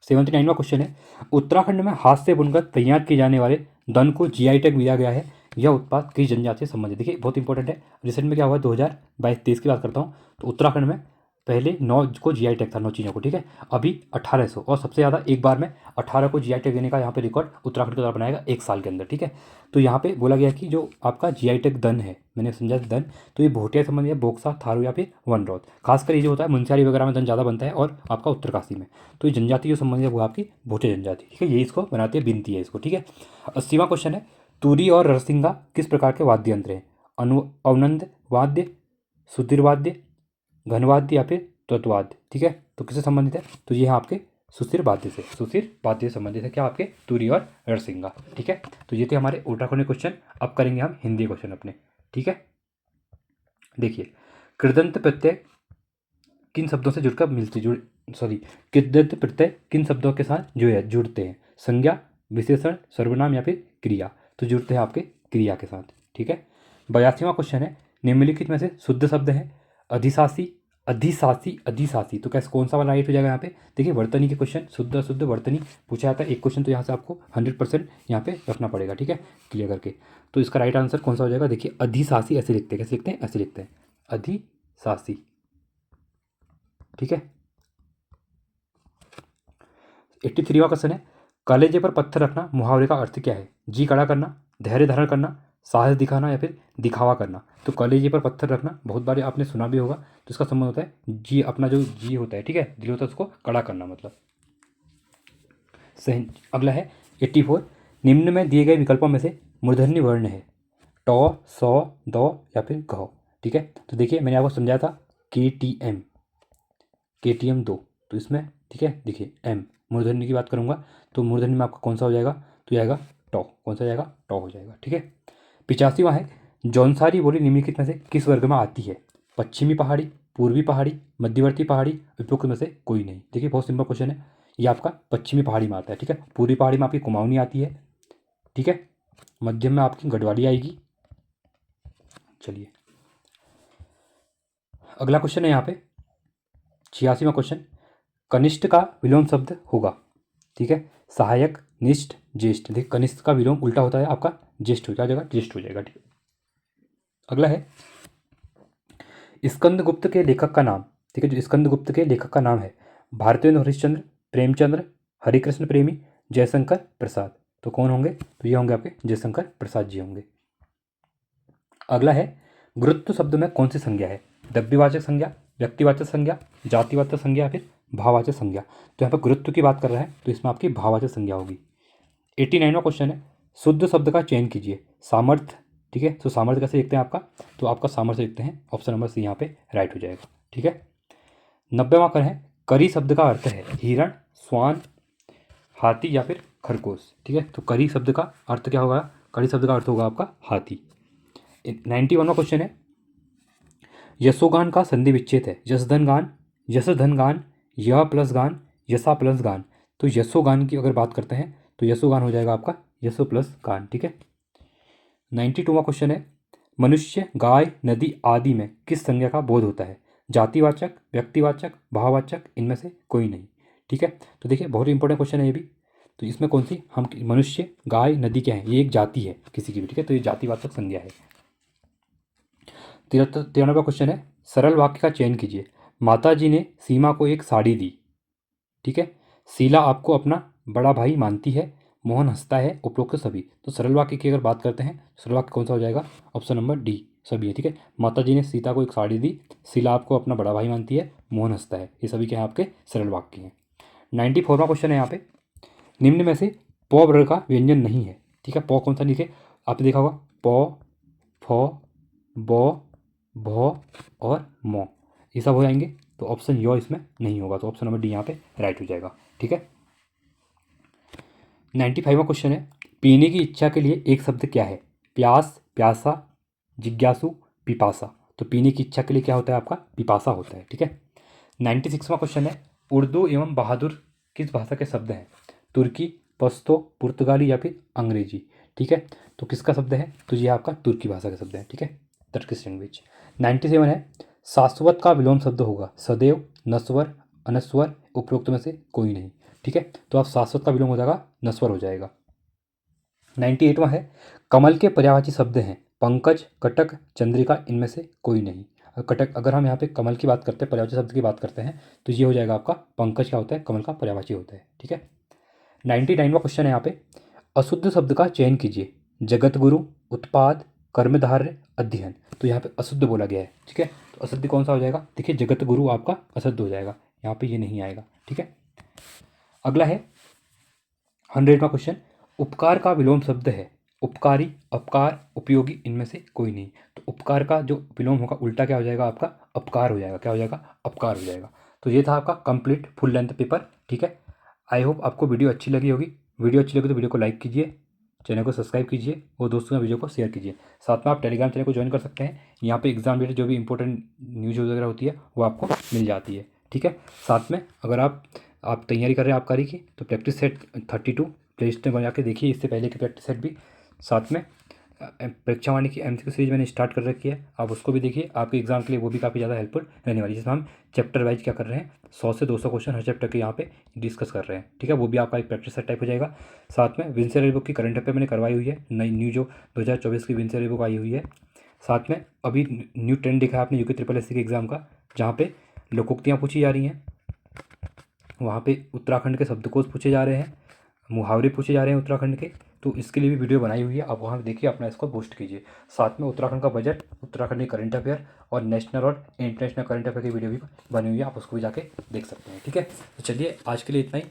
79वां क्वेश्चन है, उत्तराखंड में हाथ से बुनकर तैयार किए जाने वाले दन को जीआई टैग दिया गया है। यह उत्पाद किस जनजाति से संबंधित? देखिए बहुत इंपॉर्टेंट है। रिसेंट में क्या हुआ है, 2022-23 की बात करता हूँ, तो उत्तराखंड में पहले 9 को जीआई टैग था, 9 चीज़ों को, ठीक है। अभी 1800, और सबसे ज़्यादा एक बार में 18 को जीआई टैग देने का यहाँ पे रिकॉर्ड उत्तराखंड के द्वारा बनाएगा 1 साल के अंदर, ठीक है। तो यहाँ पे बोला गया कि जो आपका जीआई टैग दन है, मैंने समझा दन, तो ये भोटिया संबंधी है, बोक्सा, थारू या फिर वनरौत। खासकर ये जो होता है मुंशियारी वगैरह में दन ज़्यादा बनता है, और आपका उत्तरकाशी में। तो ये जनजाति जो संबंधी है वो आपकी भोटिया जनजाति, ठीक है। ये इसको बनाती है, बिनती है इसको, ठीक है। 80वां क्वेश्चन है, तुरी और ररसिंगा किस प्रकार के वाद्य यंत्र हैं? अवनंद वाद्य, सुधीर वाद्य, घनवाद्य या फिर तत्वाद्य, ठीक है। तो किससे संबंधित है? तो ये है आपके सुशिर वाद्य से, सुशिर वाद्य से संबंधित है क्या? आपके तुरी और ररसिंगा, ठीक है। तो ये थे हमारे उत्तराखंड क्वेश्चन। अब करेंगे हम हिंदी क्वेश्चन अपने, ठीक है। देखिए कृदंत प्रत्यय किन शब्दों से जुड़कर मिलते जुड़ सॉरी कृदंत प्रत्यय किन शब्दों के साथ जुड़ते हैं? संज्ञा, विशेषण, सर्वनाम या फिर क्रिया? तो जुड़ते हैं आपके क्रिया के साथ, ठीक है। 82वां क्वेश्चन है, निम्नलिखित में से शुद्ध शब्द है अधिशासी, अधिशासी, अधिशासी। तो कैसे कौन सा वाला राइट हो जाएगा यहाँ पे? देखिए वर्तनी के क्वेश्चन शुद्ध अशुद्ध वर्तनी पूछा जाता है एक क्वेश्चन, तो यहाँ से आपको 100% यहाँ पे रखना पड़ेगा, ठीक है, क्लियर करके। तो इसका राइट आंसर कौन सा हो जाएगा? देखिए अधिशासी ऐसे लिखते हैं, कैसे लिखते हैं? ऐसे लिखते हैं, अधिशासी, ठीक है। 83वां क्वेश्चन है, कलेजे पर पत्थर रखना मुहावरे का अर्थ क्या है? जी कड़ा करना, धैर्य धारण करना, साहस दिखाना या फिर दिखावा करना। तो कलेजे पर पत्थर रखना बहुत बार आपने सुना भी होगा, तो इसका संबंध होता है जी, अपना जो जी होता है, ठीक है, दिल होता है, उसको कड़ा करना मतलब। सही। अगला है 84, निम्न में दिए गए विकल्पों में से मूर्धन्य वर्ण है टॉ, सौ, दौ या फिर घ, ठीक है। तो देखिए मैंने आपको समझाया था KTM, KTM 2, तो इसमें ठीक है देखिए एम मूर्धन्य की बात करूंगा तो मूर्धन्य में आपका कौन सा हो जाएगा, तो जाएगा टॉ, कौन सा जाएगा, टॉ हो जाएगा, ठीक है। 85वां है जौनसारी बोली निम्नलिखित में से किस वर्ग में आती है, पश्चिमी पहाड़ी, पूर्वी पहाड़ी, मध्यवर्ती पहाड़ी, उपयुक्त में से कोई नहीं। देखिए बहुत सिंपल क्वेश्चन है, ये आपका पश्चिमी पहाड़ी में आता है, ठीक है। पूर्वी पहाड़ी में आपकी कुमाऊनी आती है, ठीक है। मध्य में आपकी गढ़वाली आएगी। चलिए अगला क्वेश्चन है यहाँ पे 86वां क्वेश्चन, कनिष्ठ का विलोम शब्द होगा, ठीक है, सहायक, निष्ठ, ज्येष्ठ। देखिए कनिष्ठ का विलोम उल्टा होता है आपका ज्येष्ठ, हो जाएगा ज्येष्ठ हो जाएगा, ठीक है। अगला है स्कंदगुप्त के लेखक का नाम, ठीक है, जो स्कंदगुप्त के लेखक का नाम है भारतेंदु हरिश्चंद्र, प्रेमचंद्र, हरिकृष्ण प्रेमी, जयशंकर प्रसाद। तो कौन होंगे, तो ये होंगे आपके जयशंकर प्रसाद जी होंगे। अगला है गुरुत्व शब्द में कौन सी संज्ञा है, द्रव्यवाचक संज्ञा, व्यक्तिवाचक संज्ञा, जातिवाचक संज्ञा या फिर भाववाचक संज्ञा। तो यहाँ पर गुरुत्व की बात कर रहा है तो इसमें आपकी भाववाचक संज्ञा होगी। 89वां क्वेश्चन है शुद्ध शब्द का चयन कीजिए, सामर्थ्य, ठीक है। तो सामर्थ्य कैसे लिखते हैं आपका, तो आपका सामर्थ्य लिखते हैं ऑप्शन नंबर सी यहाँ पे राइट हो जाएगा, ठीक है। 90वां कर है करी शब्द का अर्थ है हिरण, स्वान, हाथी या फिर खरगोश, ठीक है। तो करी शब्द का अर्थ क्या होगा, करी शब्द का अर्थ होगा आपका हाथी। 91वां क्वेश्चन है यशोगान का संधि विच्छेद है यशधन गान, यशधन गान, य प्लस गान, यशा प्लस गान। तो यशोगान की अगर बात करते हैं तो यशोगान हो जाएगा आपका यशो प्लस गान, ठीक है। 92वां क्वेश्चन है मनुष्य, गाय, नदी आदि में किस संज्ञा का बोध होता है, जातिवाचक, व्यक्तिवाचक, भाववाचक, इनमें से कोई नहीं, ठीक है। तो देखिए बहुत इंपॉर्टेंट क्वेश्चन है ये भी। तो इसमें कौन सी, हम मनुष्य, गाय, नदी क्या है, ये एक जाति है किसी की भी, ठीक है। तो ये जातिवाचक संज्ञा है। 93वां क्वेश्चन है सरल वाक्य का चयन कीजिए, माता जी ने सीमा को एक साड़ी दी, ठीक है। शीला आपको अपना बड़ा भाई मानती है, मोहन हंसता है, उपरोक्त सभी। तो सरल वाक्य की अगर बात करते हैं सरल वाक्य कौन सा हो जाएगा, ऑप्शन नंबर डी सभी है, ठीक है। माता जी ने सीता को एक साड़ी दी, शीला आपको अपना बड़ा भाई मानती है, मोहन हंसता है, ये सभी क्या है आपके सरल वाक्य हैं। 94वां क्वेश्चन है यहाँ पे निम्न में से प वर्ग का व्यंजन नहीं है, ठीक है। प कौन सा लिखे, आपने देखा होगा प, फ, ब, भ और म, ये सब हो जाएंगे। तो ऑप्शन यो इसमें नहीं होगा, तो ऑप्शन नंबर डी यहाँ पे राइट हो जाएगा, ठीक है। 95वां क्वेश्चन है पीने की इच्छा के लिए एक शब्द क्या है, प्यास, प्यासा, जिज्ञासु, पिपासा। तो पीने की इच्छा के लिए क्या होता है आपका, पिपासा होता है, ठीक है। 96वां क्वेश्चन है उर्दू एवं बहादुर किस भाषा के शब्द हैं, तुर्की, पश्तो, पुर्तगाली या फिर अंग्रेजी, ठीक है। तो किसका शब्द है, तो ये आपका तुर्की भाषा का शब्द है, ठीक है, टर्किश लैंग्वेज। 97 है शाश्वत का विलोम शब्द होगा सदैव, नस्वर, अनस्वर, उपरोक्त में से कोई नहीं, ठीक है। तो आप शाश्वत का विलोम हो जाएगा नस्वर हो जाएगा। 98वां है कमल के पर्यायवाची शब्द हैं पंकज, कटक, चंद्रिका, इनमें से कोई नहीं। कटक, अगर हम यहाँ पे कमल की बात करते हैं, पर्यायवाची शब्द की बात करते हैं, तो ये हो जाएगा आपका पंकज क्या होता है, कमल का पर्यायवाची होता है, ठीक है। 99वां क्वेश्चन है यहाँ पे अशुद्ध शब्द का चयन कीजिए, जगत गुरु, उत्पाद, कर्मधार्य, अध्ययन। तो यहाँ पे अशुद्ध बोला गया है, ठीक है। तो अशुद्ध कौन सा हो जाएगा, देखिए जगत गुरु आपका अशुद्ध हो जाएगा, यहाँ पे ये नहीं आएगा, ठीक है। अगला है 100वां क्वेश्चन उपकार का विलोम शब्द है उपकारी, अपकार, उपयोगी, इनमें से कोई नहीं। तो उपकार का जो विलोम होगा उल्टा क्या हो जाएगा आपका अपकार हो जाएगा, क्या हो जाएगा अपकार हो जाएगा। तो ये था आपका कंप्लीट फुल लेंथ पेपर, ठीक है। आई होप आपको वीडियो अच्छी लगी होगी। वीडियो अच्छी लगी तो वीडियो को लाइक कीजिए, चैनल को सब्सक्राइब कीजिए और दोस्तों में वीडियो को शेयर कीजिए। साथ में आप टेलीग्राम चैनल को ज्वाइन कर सकते हैं, यहाँ पे एग्जाम रिलेटेड जो भी इंपॉर्टेंट न्यूज़ वगैरह होती है वो आपको मिल जाती है, ठीक है। साथ में अगर आप तैयारी कर रहे हैं आबकारी की तो प्रैक्टिस सेट 32 प्ले स्टोर में जाके देखिए, इससे पहले की प्रैक्टिस सेट भी। साथ में परीक्षा वाणी की MCQ सीरीज मैंने स्टार्ट कर रखी है, आप उसको भी देखिए, आपके एग्जाम के लिए वो भी काफ़ी ज़्यादा हेल्पफुल रहने वाली है, जिसमें हम चैप्टर वाइज क्या कर रहे हैं 100 से 200 क्वेश्चन हर चैप्टर के यहाँ पे डिस्कस कर रहे हैं, ठीक है। वो भी आपका एक प्रैक्टिस सेट टाइप हो जाएगा। साथ में विंसेर बुक की करंट अफेयर मैंने करवाई हुई है, नई न्यू जो 2024 की विंसेर बुक आई हुई है। साथ में अभी न्यू ट्रेंड दिखा है आपने UP SSC के एग्ज़ाम का, जहाँ पे लोकोक्तियाँ पूछी जा रही हैं, वहाँ पे उत्तराखंड के शब्दकोश पूछे जा रहे हैं, मुहावरे पूछे जा रहे हैं उत्तराखंड के, तो इसके लिए भी वीडियो बनाई हुई है, आप वहाँ पे देखिए, अपना इसको बूस्ट कीजिए। साथ में उत्तराखंड का बजट, उत्तराखंड के करंट अफेयर और नेशनल और इंटरनेशनल करंट अफेयर की वीडियो भी बनी हुई है, आप उसको भी जाके देख सकते हैं। ठीक है, तो चलिए आज के लिए इतना ही,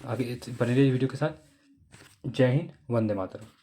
आगे बने रहिए वीडियो के साथ। जय हिंद, वंदे मातरम।